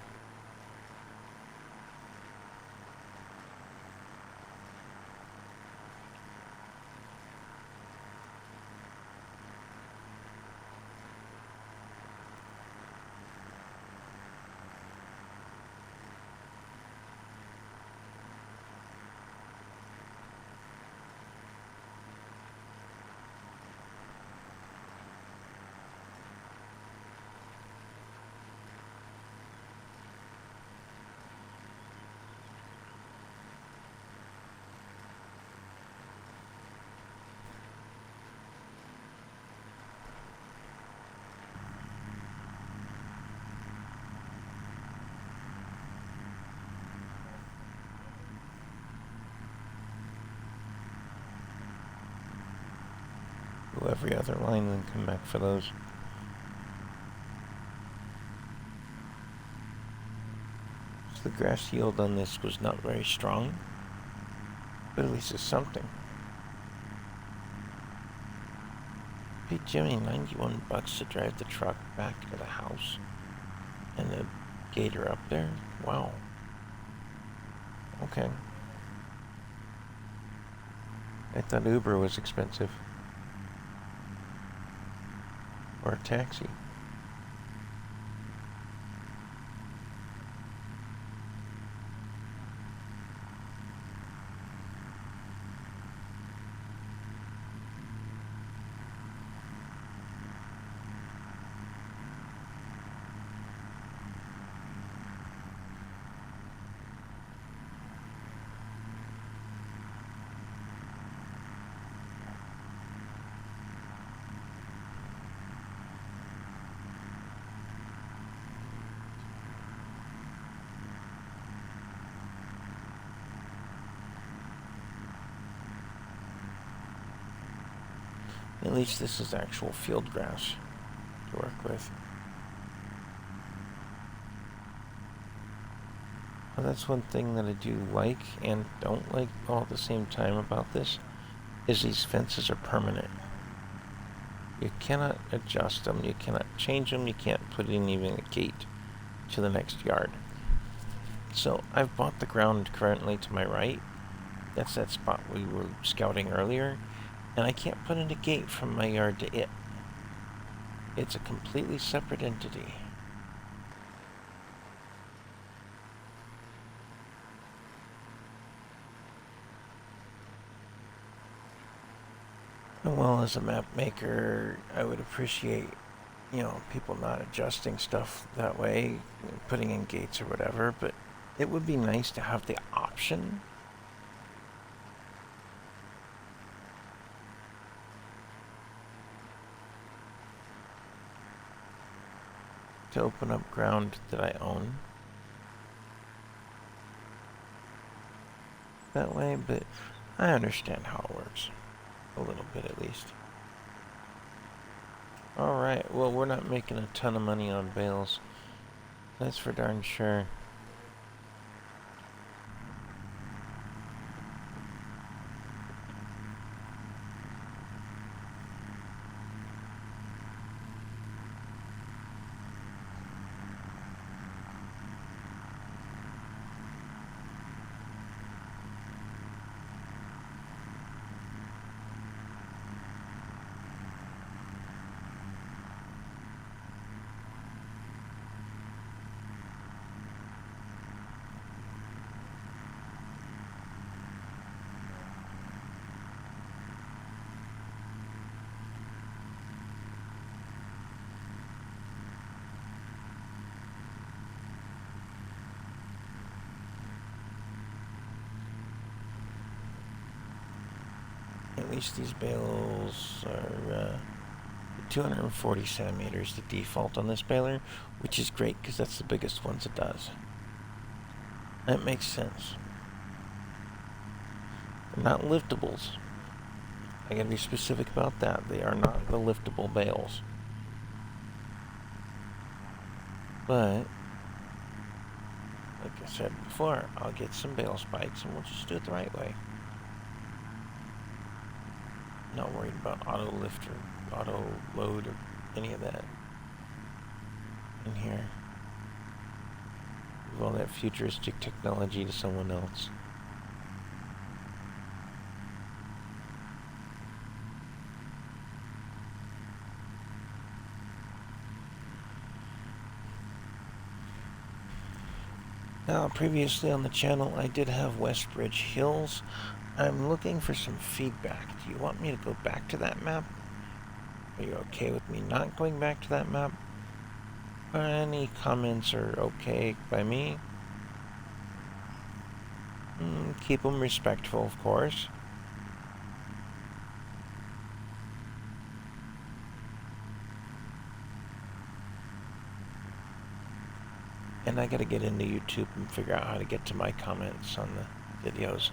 A: Every other line then come back for those. So the grass yield on this was not very strong, but at least it's something. Paid Jimmy $91 to drive the truck back to the house and the gator up there. Wow. Okay. I thought Uber was expensive. Or a taxi. At least this is actual field grass to work with. Well, that's one thing that I do like and don't like all at the same time about this, is these fences are permanent. You cannot adjust them, you cannot change them, you can't put in even a gate to the next yard. So I've bought the ground currently to my right. That's that spot we were scouting earlier. And I can't put in a gate from my yard to it. It's a completely separate entity. Well, as a map maker, I would appreciate, people not adjusting stuff that way, putting in gates or whatever, but it would be nice to have the option to open up ground that I own that way, but I understand how it works. A little bit, at least. Alright, well, we're not making a ton of money on bales. That's for darn sure. At least these bales are 240 centimeters, the default on this baler, which is great because that's the biggest ones it does. That makes sense. They're not liftables. I gotta be specific about that. They are not the liftable bales. But, like I said before, I'll get some bale spikes and we'll just do it the right way. Not worried about auto lift or auto load or any of that in here. Give all that futuristic technology to someone else. Now, previously on the channel, I did have Westbridge Hills. I'm looking for some feedback. Do you want me to go back to that map? Are you okay with me not going back to that map? Any comments are okay by me. Keep them respectful, of course. And I gotta get into YouTube and figure out how to get to my comments on the videos.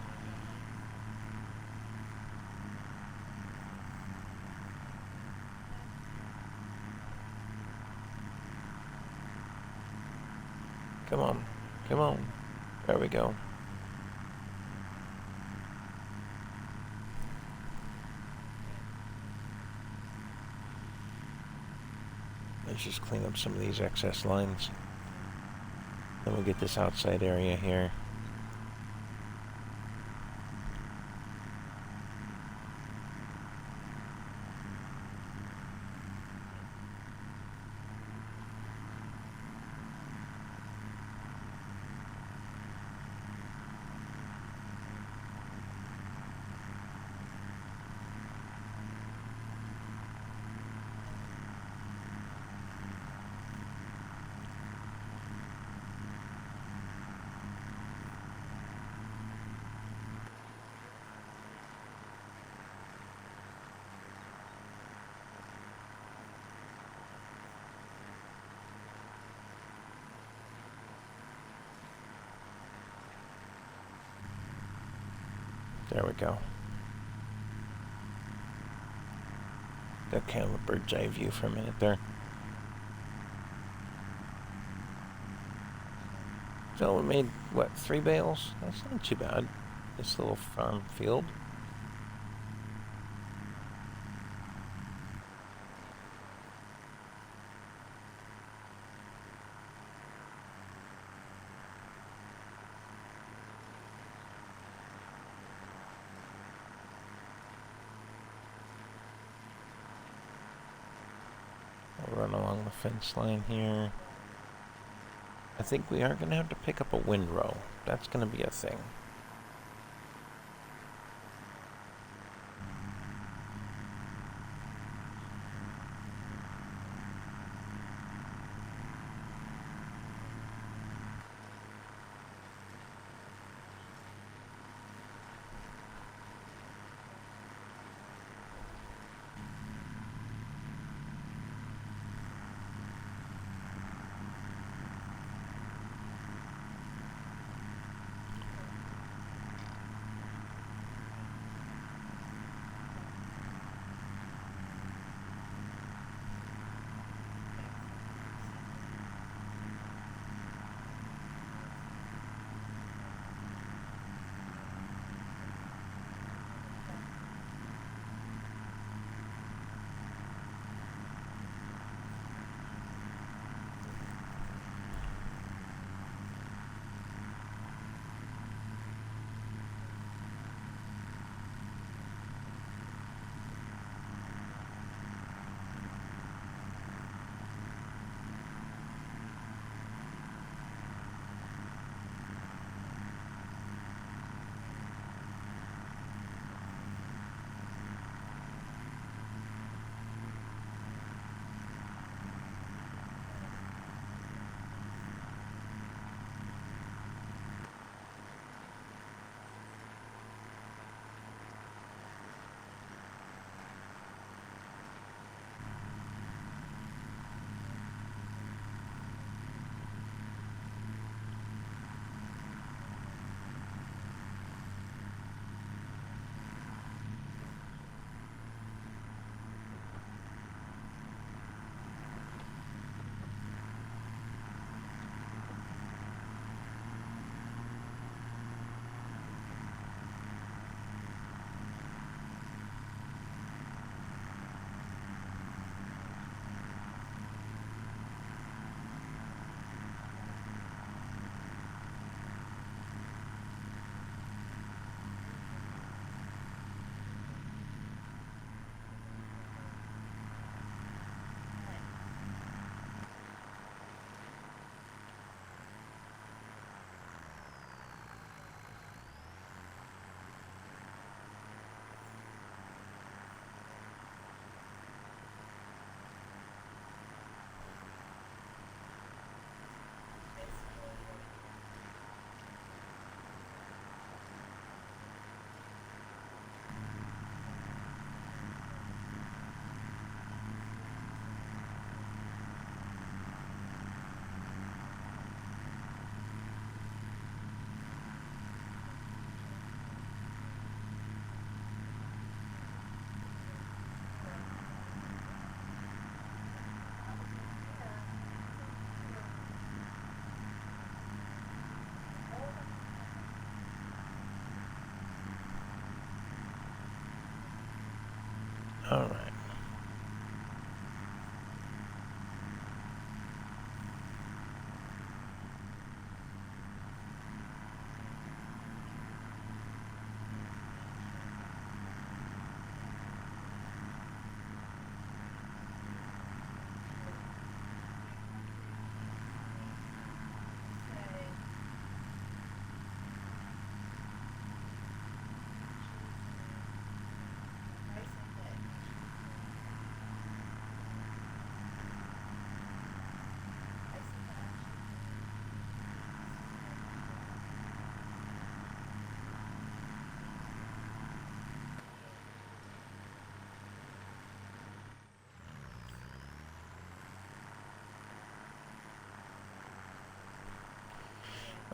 A: Come on. Come on. There we go. Let's just clean up some of these excess lines. Then we'll get this outside area here. There we go. Got kind of a bird's eye view for a minute there. So we made, what, 3 bales? That's not too bad. This little farm field. I'll run along the fence line here. I think we are going to have to pick up a windrow. That's going to be a thing.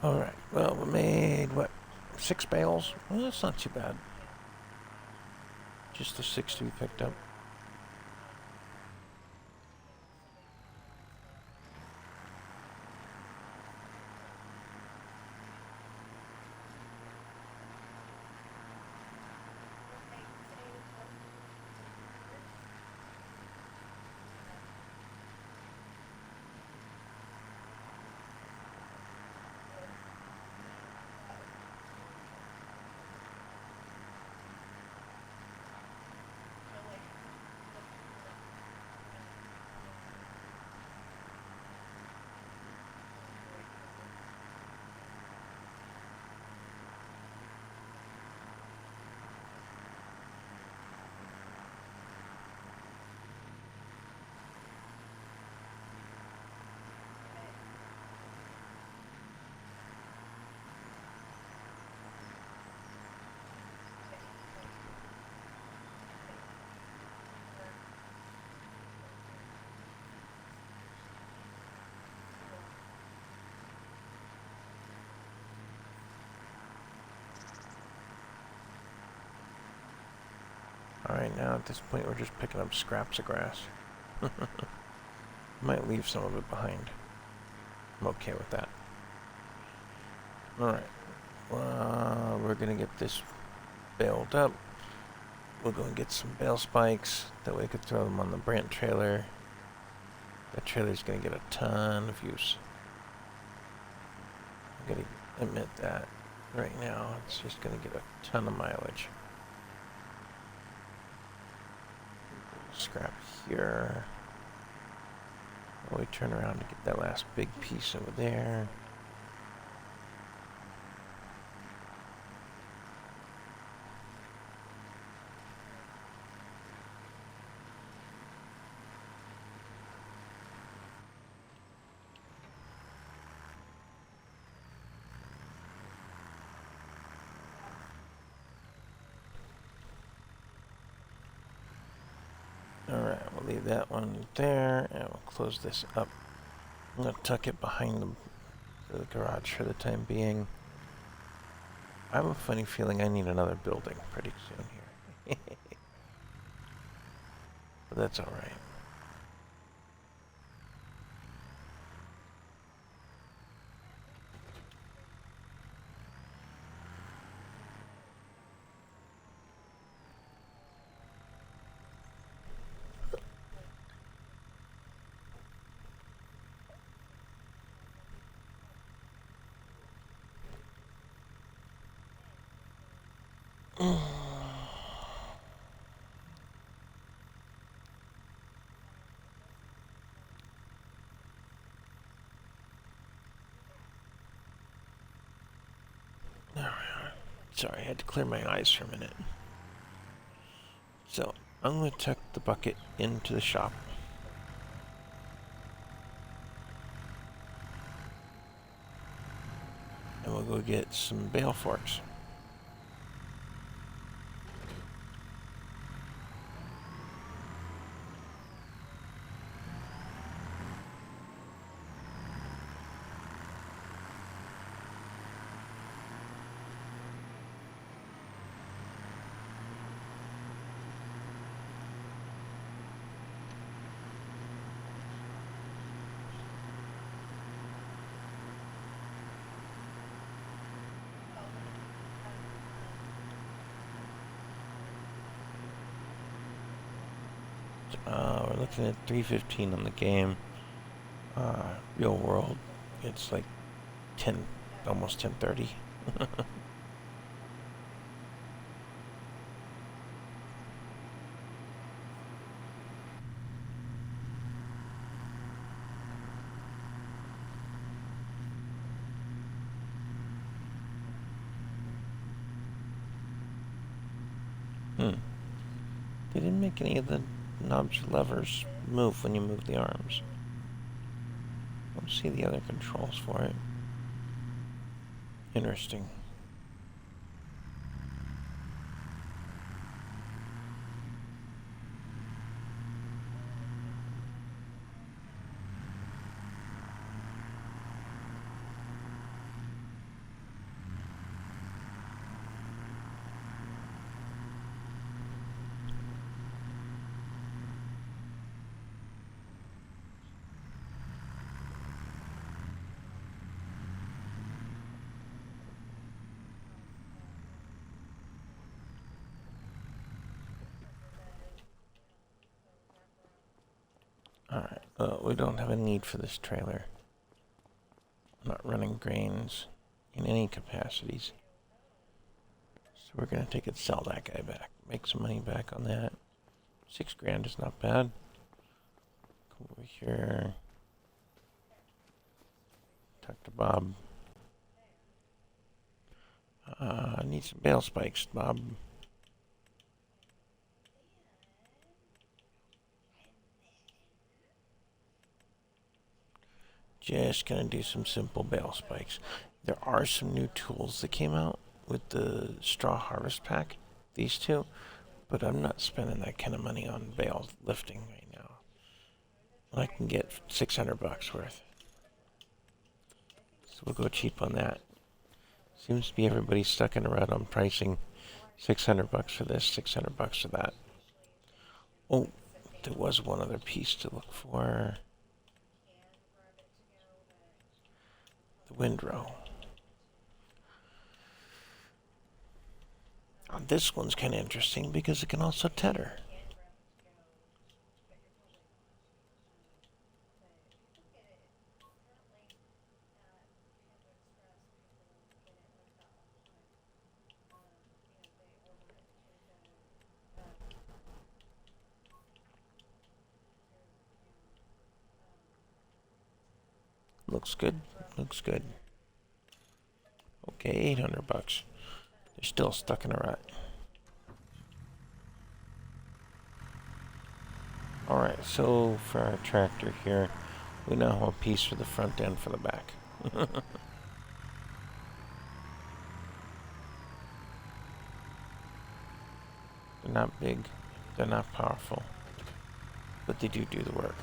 A: Alright, well, we made, what, 6 bales? Well, that's not too bad. Just the 6 to be picked up. Alright, now at this point we're just picking up scraps of grass. Might leave some of it behind. I'm okay with that. Alright. We're gonna get this baled up. We'll go and get some bale spikes. That way we could throw them on the Brant trailer. That trailer's gonna get a ton of use. I'm gonna admit that right now. It's just gonna get a ton of mileage. Scrap here. We turn around to get that last big piece over there. Alright, we'll leave that one there, and we'll close this up. I'm going to tuck it behind the garage for the time being. I have a funny feeling I need another building pretty soon here. But that's alright. Sorry, I had to clear my eyes for a minute. So, I'm going to tuck the bucket into the shop. And we'll go get some bale forks. We're looking at 3:15 on the game. Real world, it's like 10, almost 10:30. They didn't make any of the knobs or levers move when you move the arms. I don't see the other controls for it. Interesting. We don't have a need for this trailer. I'm not running grains in any capacities. So we're gonna take it, sell that guy back, make some money back on that. 6 grand is not bad. Come over here. Talk to Bob. I need some bale spikes, Bob. Just gonna do some simple bale spikes. There are some new tools that came out with the straw harvest pack, these two, but I'm not spending that kind of money on bale lifting right now. I can get 600 bucks worth. So we'll go cheap on that. Seems to be everybody stuck in a rut on pricing. 600 bucks for this, 600 bucks for that. Oh, there was one other piece to look for. The windrow. This one's kind of interesting because it can also tether. Looks good. Looks good. Okay, 800 bucks. They're still stuck in a rut. Alright, so for our tractor here, we now have a piece for the front end for the back. They're not big, they're not powerful, but they do the work.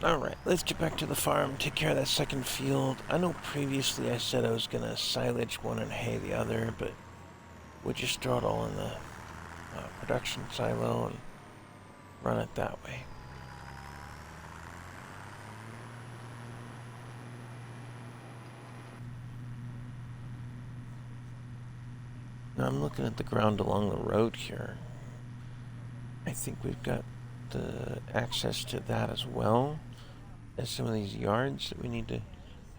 A: Alright, let's get back to the farm, take care of that second field. I know previously I said I was going to silage one and hay the other, but we'll just throw it all in the production silo and run it that way. Now I'm looking at the ground along the road here. I think we've got the access to that as well as some of these yards that we need to...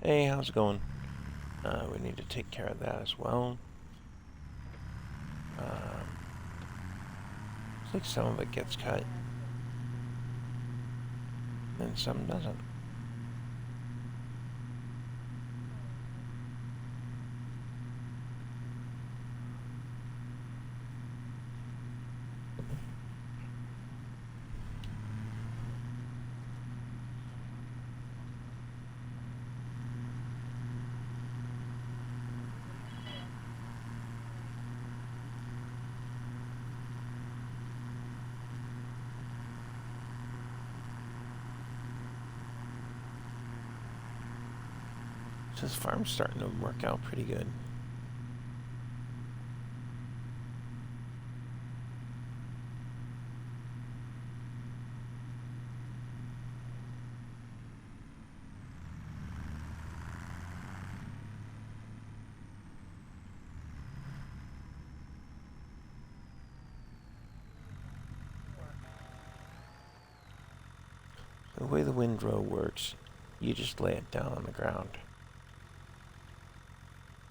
A: Hey, how's it going? We need to take care of that as well. Looks like some of it gets cut, and some doesn't. So this farm's starting to work out pretty good. The way the windrow works, you just lay it down on the ground.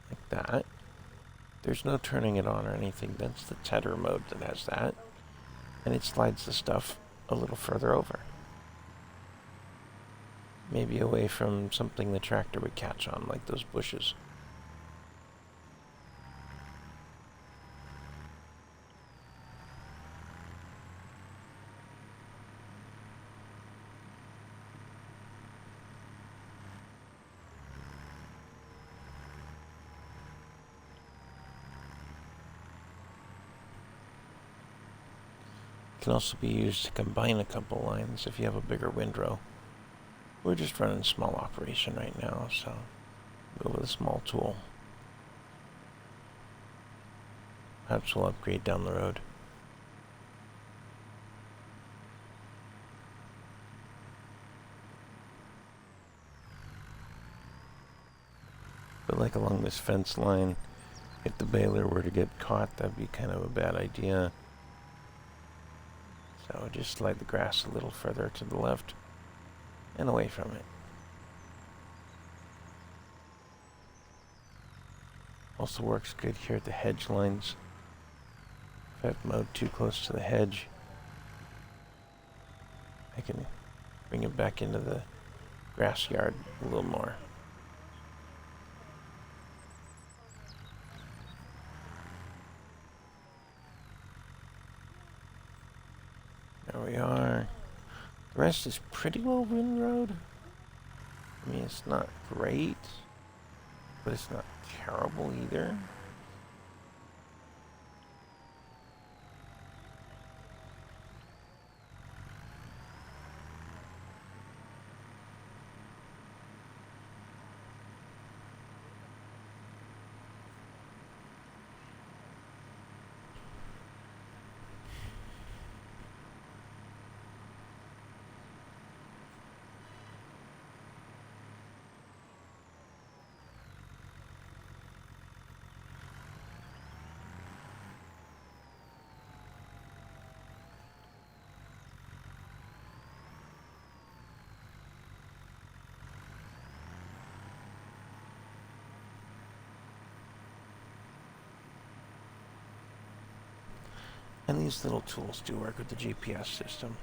A: Like that. There's no turning it on or anything. That's the tether mode that has that. And it slides the stuff a little further over. Maybe away from something the tractor would catch on, like those bushes. Can also be used to combine a couple lines if you have a bigger windrow. We're just running small operation right now, so go with a small tool. Perhaps we'll upgrade down the road. But like along this fence line, if the baler were to get caught, that'd be kind of a bad idea. So just slide the grass a little further to the left and away from it. Also works good here at the hedge lines. If I've mowed too close to the hedge, I can bring it back into the grass yard a little more. There we are. The rest is pretty well windrowed. I mean, it's not great, but it's not terrible either. And these little tools do work with the GPS system.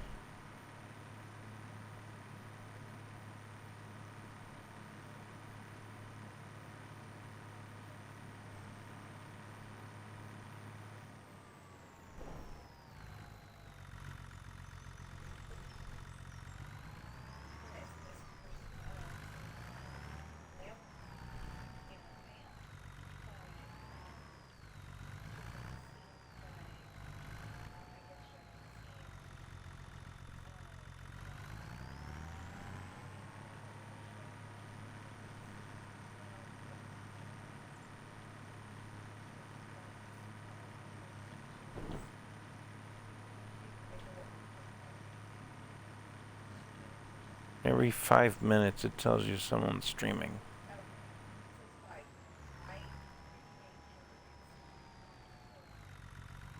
A: Every 5 minutes it tells you someone's streaming.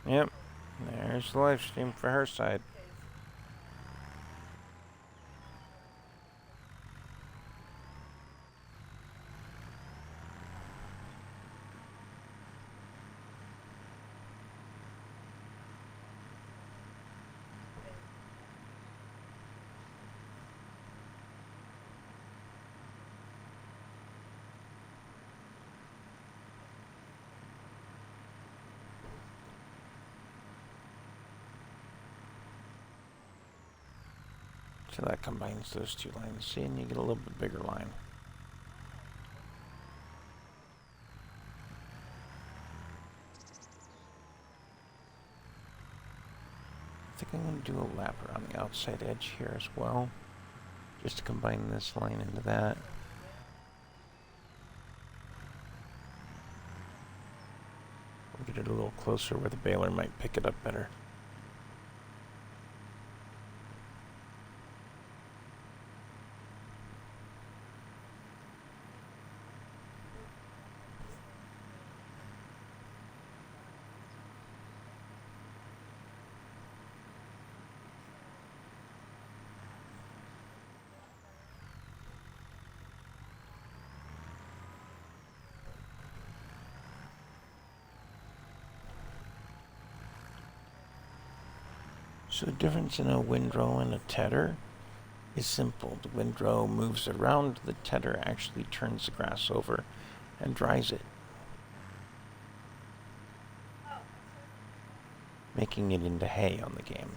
A: Yep, there's the live stream for her side. So that combines those two lines. See, and you get a little bit bigger line. I think I'm going to do a lap around the outside edge here as well, just to combine this line into that. We'll get it a little closer where the baler might pick it up better. So the difference in a windrow and a tedder is simple. The windrow moves around, the tedder actually turns the grass over and dries it, making it into hay on the game.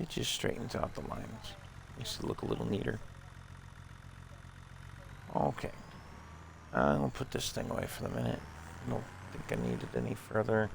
A: It just straightens out the lines. Makes it look a little neater. Okay. I'll put this thing away for the minute. I don't think I need it any further.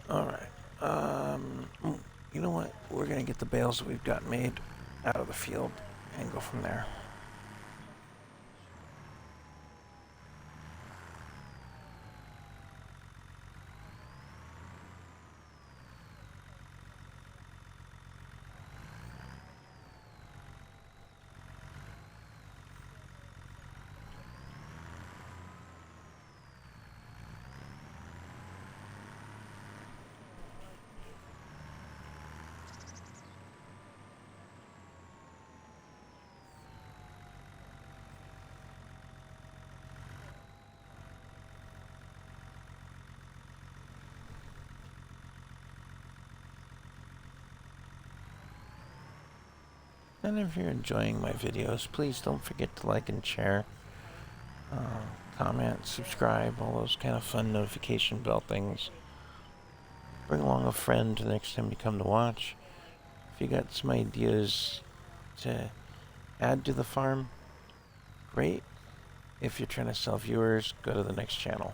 A: Alright. You know what? We're going to get the bales that we've got made out of the field and go from there. And if you're enjoying my videos, please don't forget to like and share, comment, subscribe, all those kind of fun notification bell things. Bring along a friend the next time you come to watch. If you got some ideas to add to the farm, great. If you're trying to sell viewers, go to the next channel.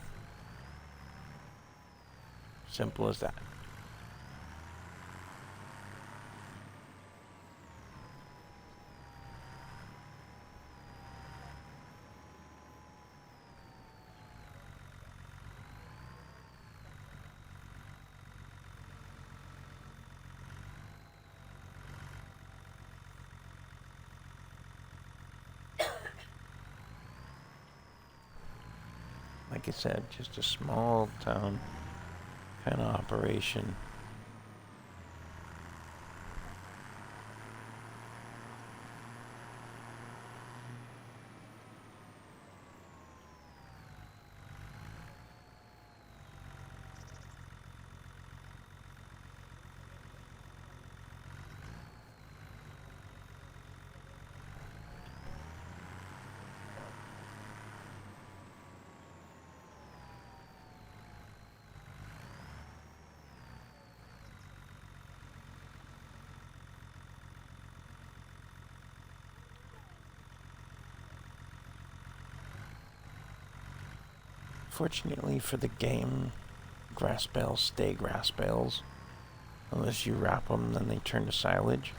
A: Simple as that. Like I said, just a small town kind of operation. Fortunately for the game, grass bales stay grass bales. Unless you wrap them, then they turn to silage.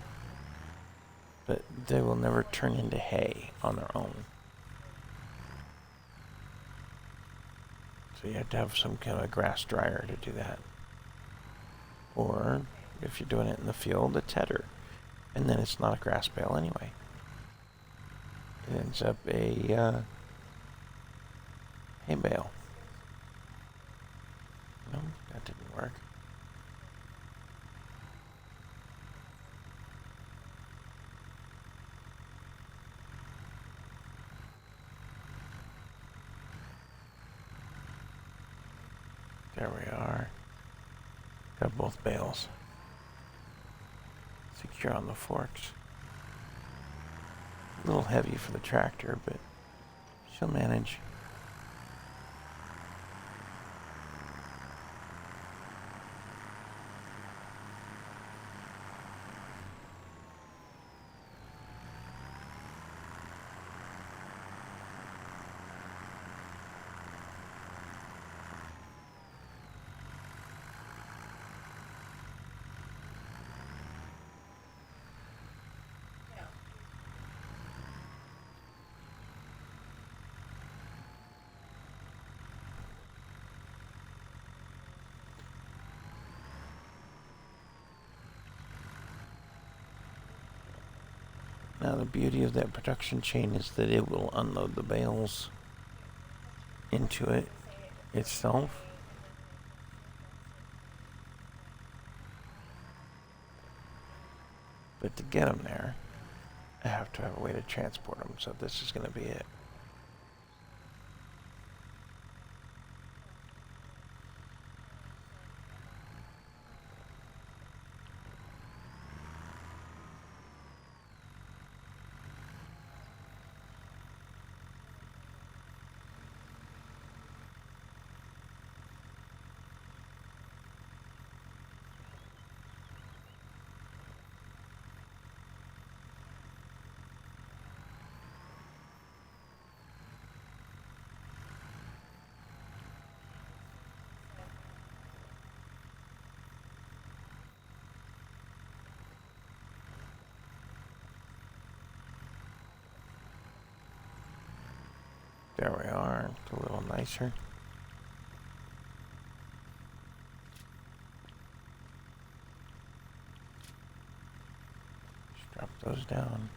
A: But they will never turn into hay on their own. So you have to have some kind of grass dryer to do that. Or, if you're doing it in the field, a tedder. And then it's not a grass bale anyway. It ends up a hay bale. No, that didn't work. There we are. Got both bales. Secure on the forks. A little heavy for the tractor, but she'll manage. Now the beauty of that production chain is that it will unload the bales into it itself. But to get them there, I have to have a way to transport them, so this is going to be it. There we are. It's a little nicer. Just drop those down.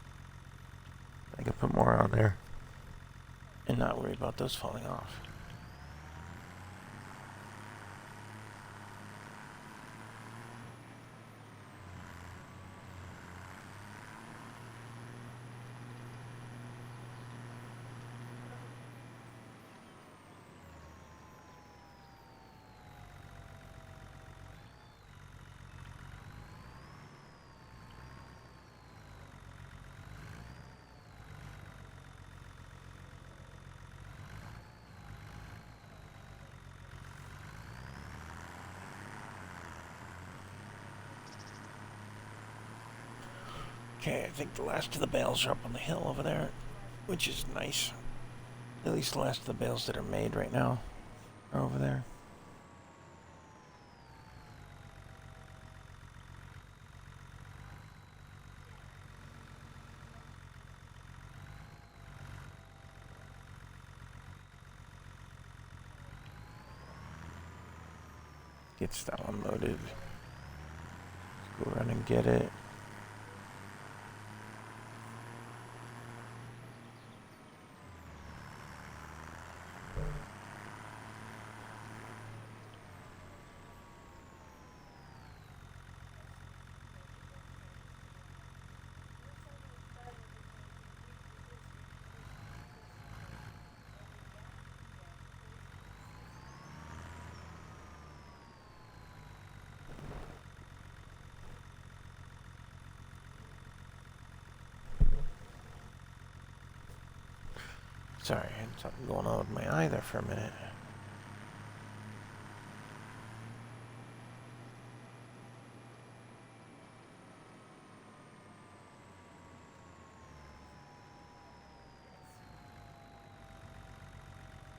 A: I can put more on there and not worry about those falling off. Okay, I think the last of the bales are up on the hill over there, which is nice. At least the last of the bales that are made right now are over there. Get stuff unloaded. Let's go run and get it. Sorry, I had something going on with my eye there for a minute.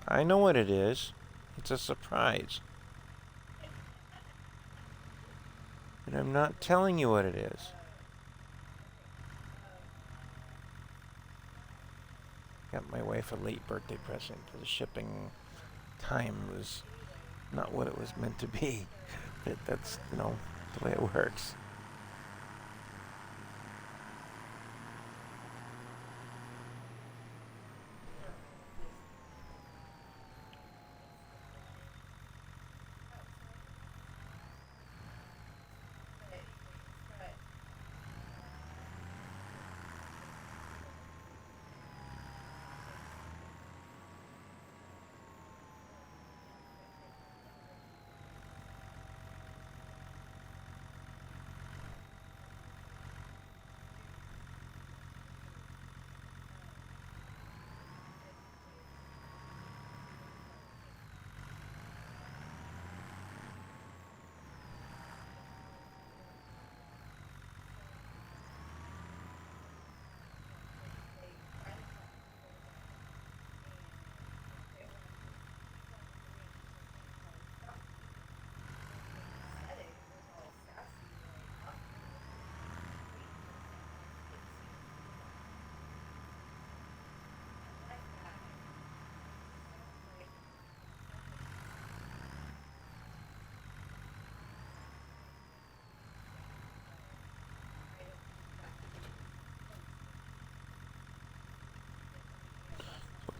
A: I know what it is. It's a surprise. And I'm not telling you what it is. Got my wife a late birthday present. The shipping time was not what it was meant to be. But that's, you know, the way it works.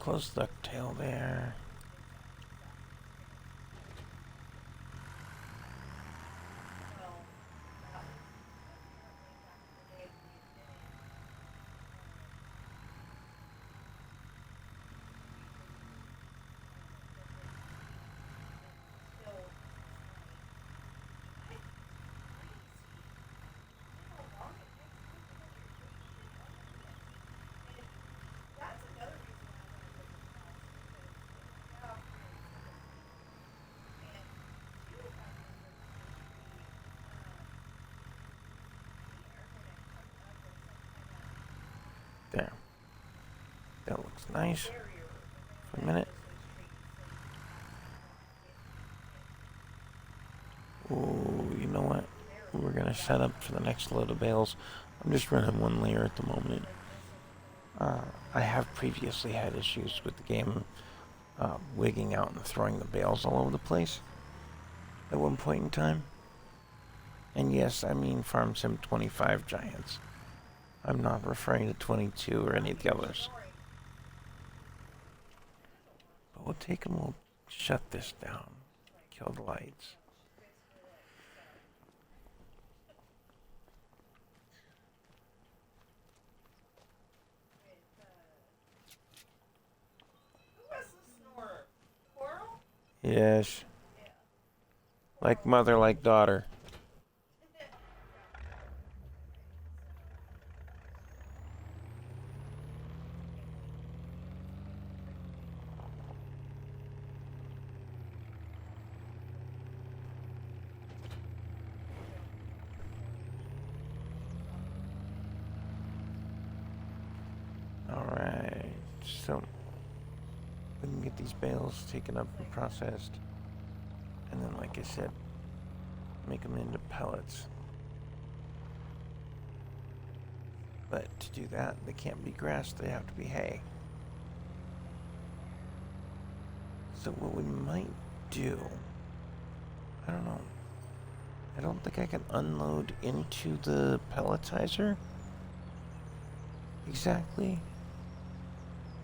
A: close ducktail there. There. That looks nice. For a minute. Ooh, you know what? We're gonna set up for the next load of bales. I'm just running one layer at the moment. I have previously had issues with the game wigging out and throwing the bales all over the place at one point in time. And yes, I mean Farm Sim 25 Giants. I'm not referring to 22 or any of the others. But we'll take and we'll shut this down. Kill the lights. Yes. Like mother, like daughter. Alright, so we can get these bales taken up and processed. And then, like I said, make them into pellets. But to do that, they can't be grass, they have to be hay. So what we might do, I don't know. I don't think I can unload into the pelletizer. Exactly.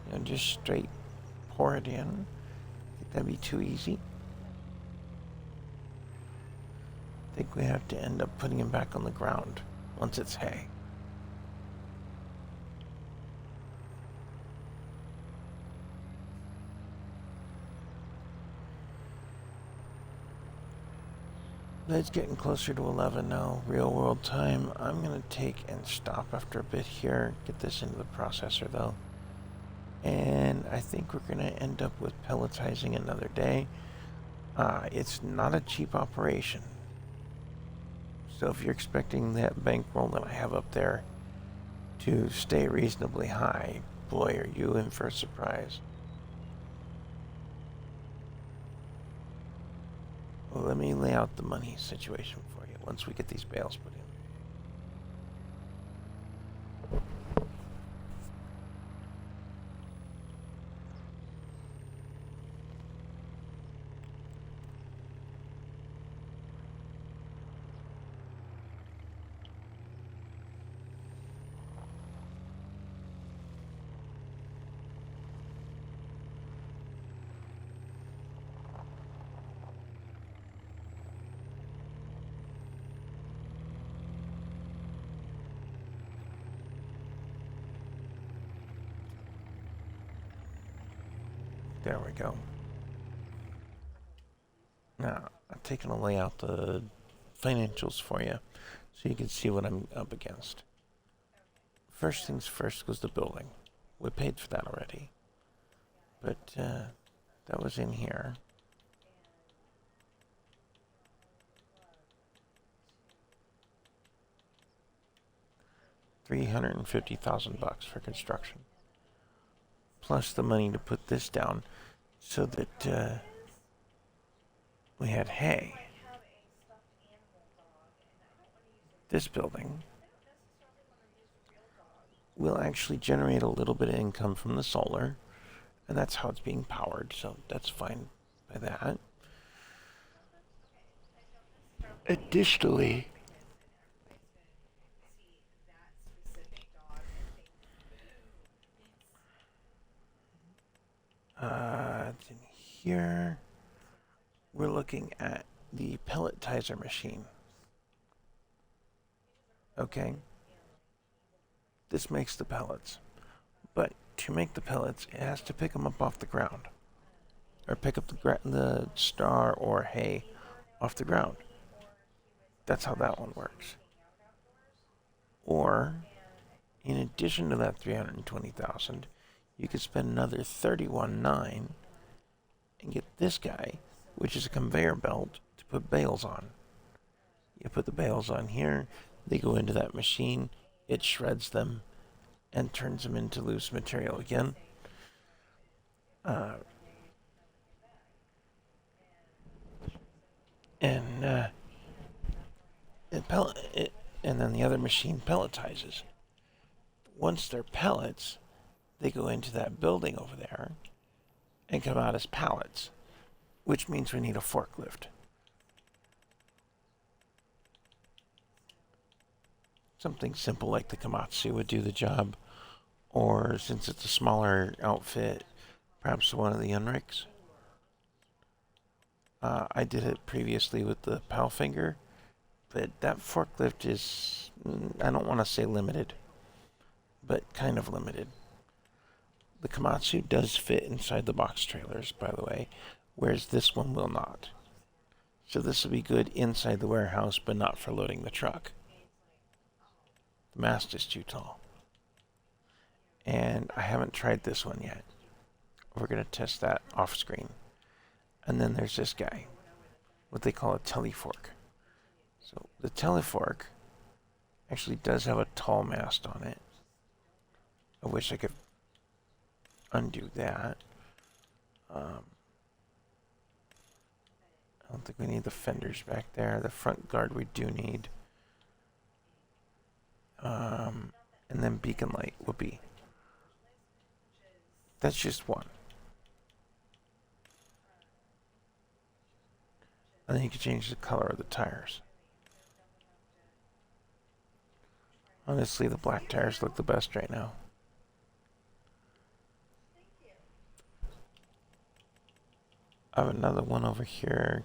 A: You know, just straight pour it in. I think that'd be too easy. I think we have to end up putting him back on the ground once it's hay. But it's getting closer to 11 now, real world time. I'm going to take and stop after a bit here, get this into the processor though. And I think we're going to end up with pelletizing another day. It's not a cheap operation. So if you're expecting that bankroll that I have up there to stay reasonably high, boy, are you in for a surprise. Well, let me lay out the money situation for you once we get these bales put in. There we go. Now, I'm taking to lay out the financials for you so you can see what I'm up against. First things first was the building. We paid for that already. But that was in here. $350,000 for construction. Plus the money to put this down so that we had hay. This building will actually generate a little bit of income from the solar, and that's how it's being powered, so that's fine by that. Additionally, Then here, we're looking at the pelletizer machine. Okay, this makes the pellets, but to make the pellets, it has to pick them up off the ground, or pick up the star or hay off the ground. That's how that one works. Or, in addition to that 320,000, you could spend another 31.9 and get this guy, which is a conveyor belt, to put bales on. You put the bales on here, they go into that machine, it shreds them, and turns them into loose material again. And then the other machine pelletizes. Once they're pellets, they go into that building over there and come out as pallets, which means we need a forklift. Something simple like the Komatsu would do the job, or since it's a smaller outfit, perhaps one of the Unriks. I did it previously with the Powfinger, but that forklift is, I don't want to say limited, but kind of limited. The Komatsu does fit inside the box trailers, by the way, whereas this one will not. So this will be good inside the warehouse, but not for loading the truck. The mast is too tall. And I haven't tried this one yet. We're going to test that off screen. And then there's this guy, what they call a telefork. So the telefork actually does have a tall mast on it. I wish I could undo that. I don't think we need the fenders back there. The front guard we do need. And then beacon light will be. That's just one. And then you can change the color of the tires. Honestly, the black tires look the best right now. I have another one over here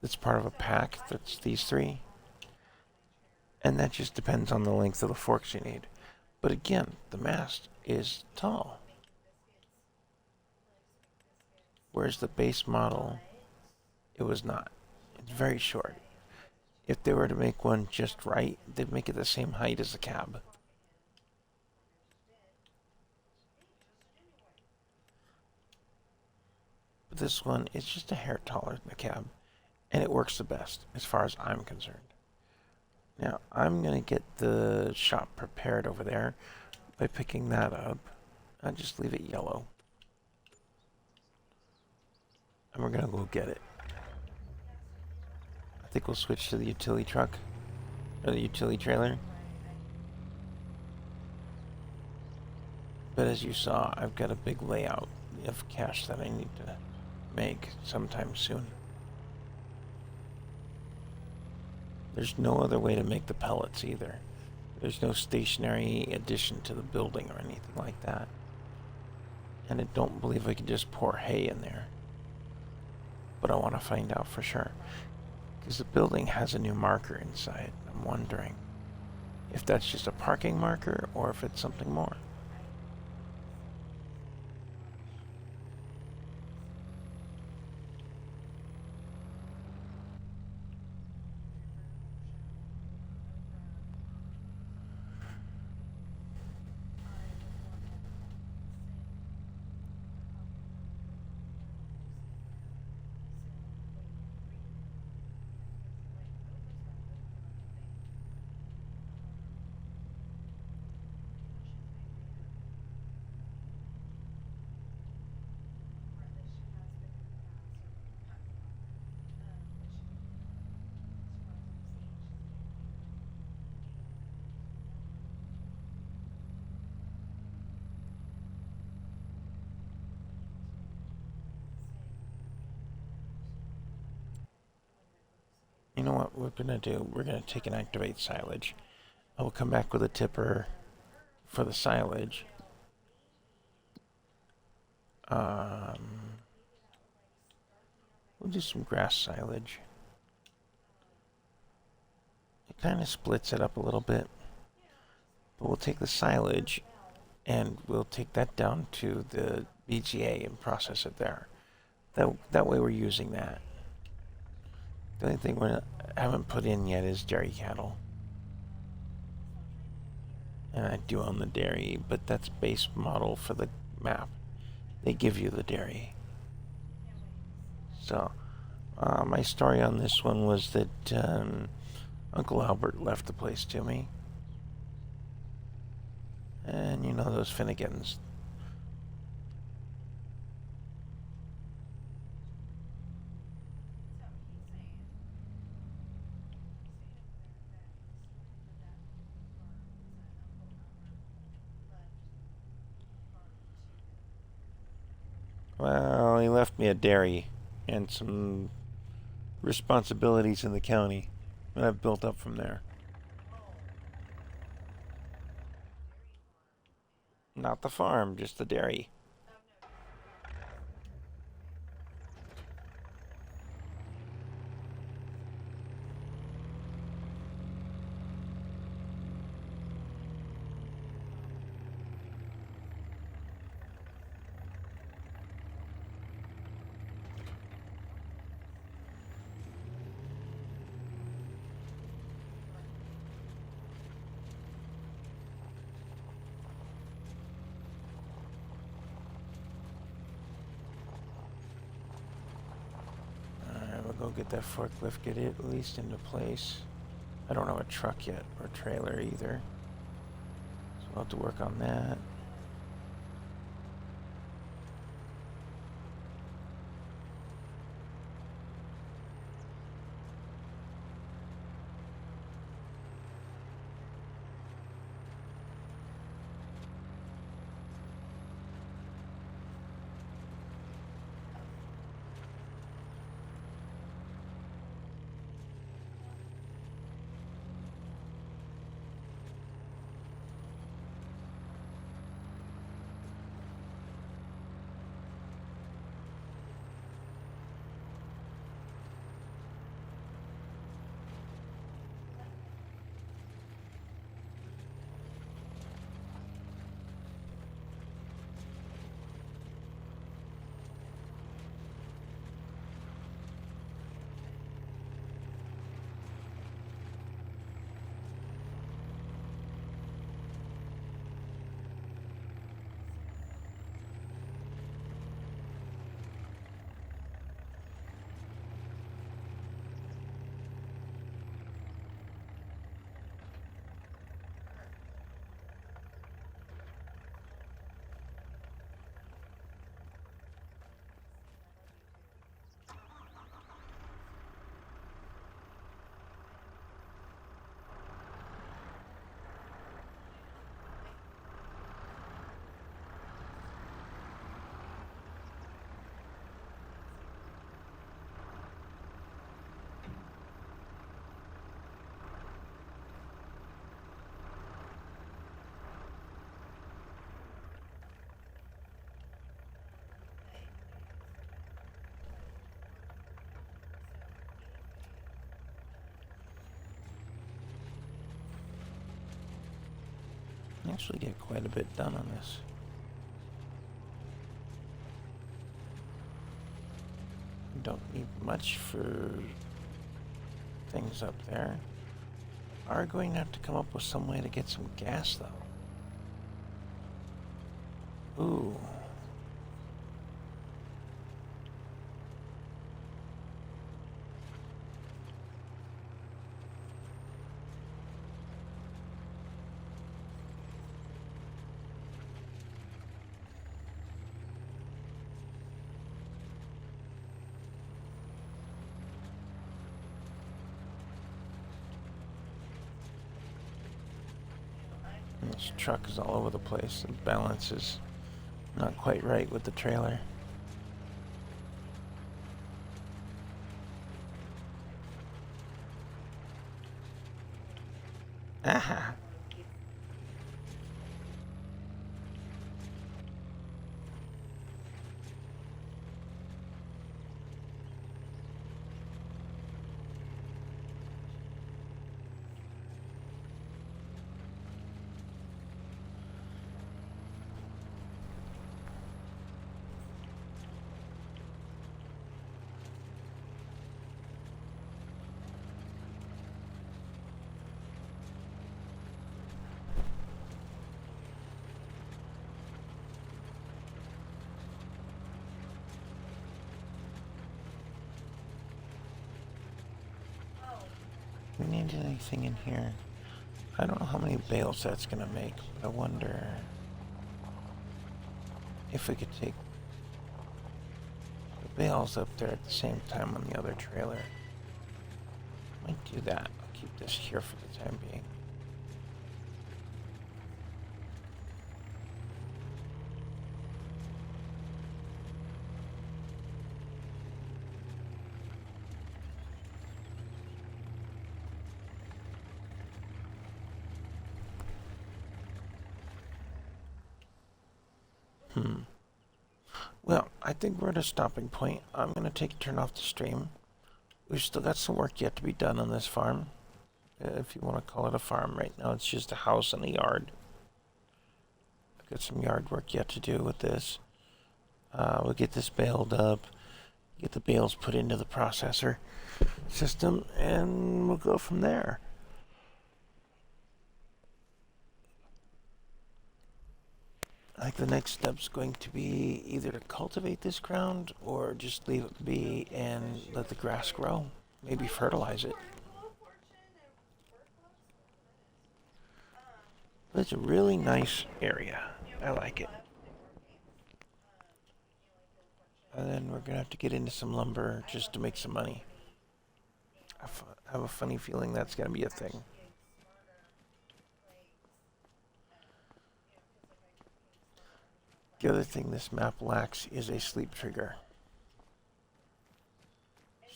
A: that's part of a pack. That's these three. And that just depends on the length of the forks you need. But again, the mast is tall. Whereas the base model, it was not. It's very short. If they were to make one just right, they'd make it the same height as the cab. But this one is just a hair taller than the cab, and it works the best as far as I'm concerned. Now, I'm going to get the shop prepared over there by picking that up. I'll just leave it yellow. And we're going to go get it. I think we'll switch to the utility truck, or the utility trailer. But as you saw, I've got a big layout of cache that I need to make sometime soon. There's no other way to make the pellets either. There's no stationary addition to the building or anything like that. And I don't believe I can just pour hay in there. But I want to find out for sure. Because the building has a new marker inside. I'm wondering if that's just a parking marker or if it's something more. You know what we're going to do? We're going to take and activate silage. I will come back with a tipper for the silage. We'll do some grass silage. It kind of splits it up a little bit. But we'll take the silage and we'll take that down to the BGA and process it there. That way we're using that. The only thing we haven't put in yet is dairy cattle. And I do own the dairy, but that's base model for the map. They give you the dairy. So, my story on this one was that Uncle Albert left the place to me. And you know those Finnegans. Well, he left me a dairy and some responsibilities in the county, and I've built up from there. Not the farm, just the dairy. Go get that forklift, get it at least into place. I don't have a truck yet, or trailer either. So we'll have to work on that. Actually get quite a bit done on this. Don't need much for things up there. Are going to have to come up with some way to get some gas though. Ooh. This truck is all over the place. The balance is not quite right with the trailer. Aha! we need anything in here? I don't know how many bales that's gonna make, but I wonder if we could take the bales up there at the same time on the other trailer. Might do that. I'll keep this here for the time being. Well, I think we're at a stopping point. I'm going to turn off the stream. We've still got some work yet to be done on this farm. If you want to call it a farm. Right now it's just a house and a yard. I've got some yard work yet to do with this. We'll get this baled up, get the bales put into the processor system, and we'll go from there. I think the next step's going to be either to cultivate this ground or just leave it be and let the grass grow. Maybe fertilize it. But it's a really nice area. I like it. And then we're going to have to get into some lumber just to make some money. I have a funny feeling that's going to be a thing. The other thing this map lacks is a sleep trigger.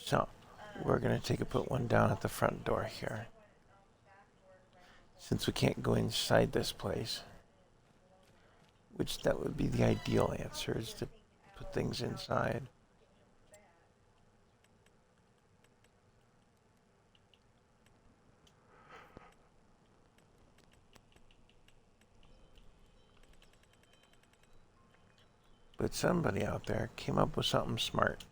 A: So, we're going to put one down at the front door here. Since we can't go inside this place. Which that would be the ideal answer, is to put things inside. But somebody out there came up with something smart.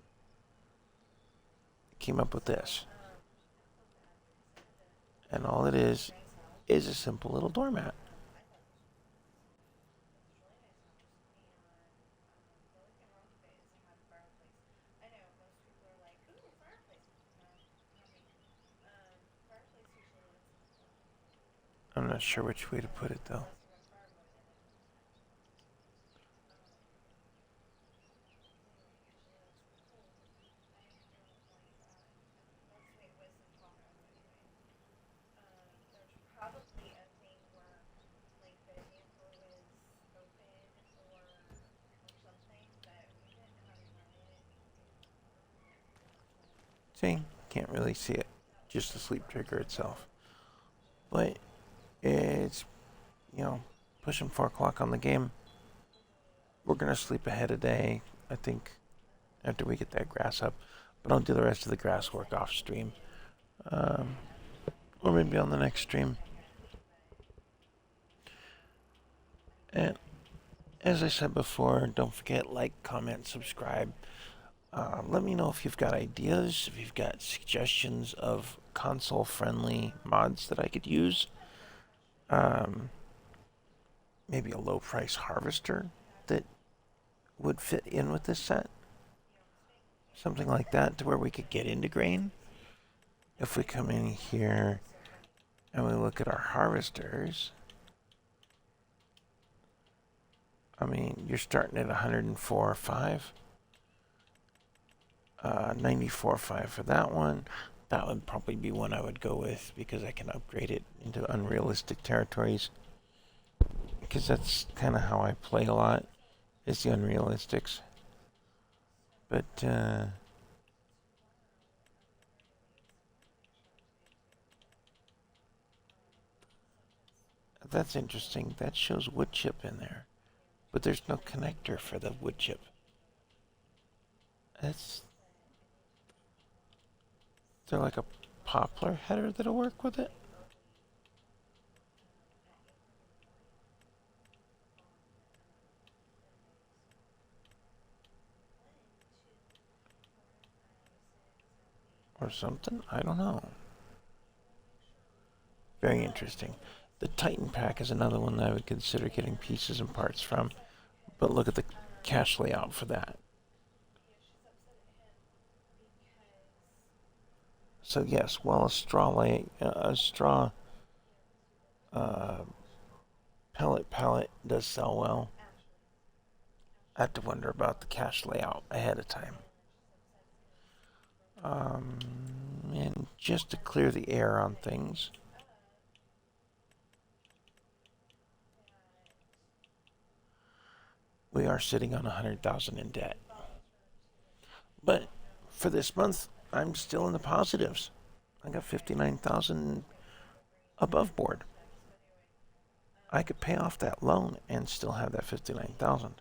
A: Came up with this. And all it is a simple little doormat. I'm not sure which way to put it though. See, can't really see it, just the sleep trigger itself. But it's, pushing 4 o'clock on the game. We're gonna sleep ahead a day, I think, after we get that grass up. But I'll do the rest of the grass work off stream. Or maybe on the next stream. And as I said before, don't forget, like, comment, subscribe. Let me know if you've got ideas, if you've got suggestions of console-friendly mods that I could use. Maybe a low-price harvester that would fit in with this set. Something like that to where we could get into grain. If we come in here and we look at our harvesters, I mean, you're starting at 104.5. 94.5 for that one. That would probably be one I would go with because I can upgrade it into unrealistic territories. Because that's kind of how I play a lot, is the unrealistics. But, that's interesting. That shows wood chip in there. But there's no connector for the wood chip. Is there like a poplar header that'll work with it? Or something? I don't know. Very interesting. The Titan pack is another one that I would consider getting pieces and parts from. But look at the cache layout for that. So yes, while a straw pellet pallet does sell well, I have to wonder about the cache layout ahead of time. And just to clear the air on things, we are sitting on 100,000 in debt. But for this month, I'm still in the positives. I got 59,000 above board. I could pay off that loan and still have that 59,000.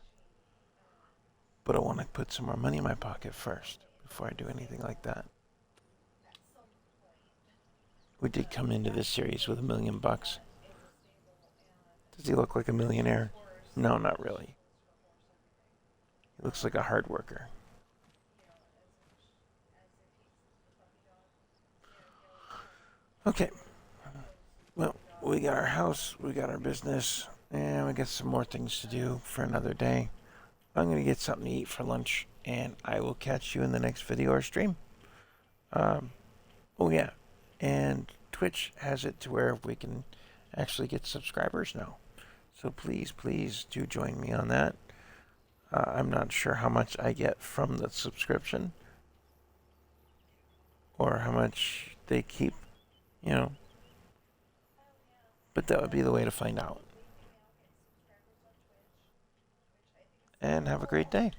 A: But I want to put some more money in my pocket first before I do anything like that. We did come into this series with $1 million. Does he look like a millionaire? No, not really. He looks like a hard worker. Okay. Well, we got our house, we got our business, and we got some more things to do for another day. I'm going to get something to eat for lunch, and I will catch you in the next video or stream. Oh yeah, and Twitch has it to where we can actually get subscribers now. So please, please do join me on that. I'm not sure how much I get from the subscription or how much they keep, you know, but that would be the way to find out. And have a great day.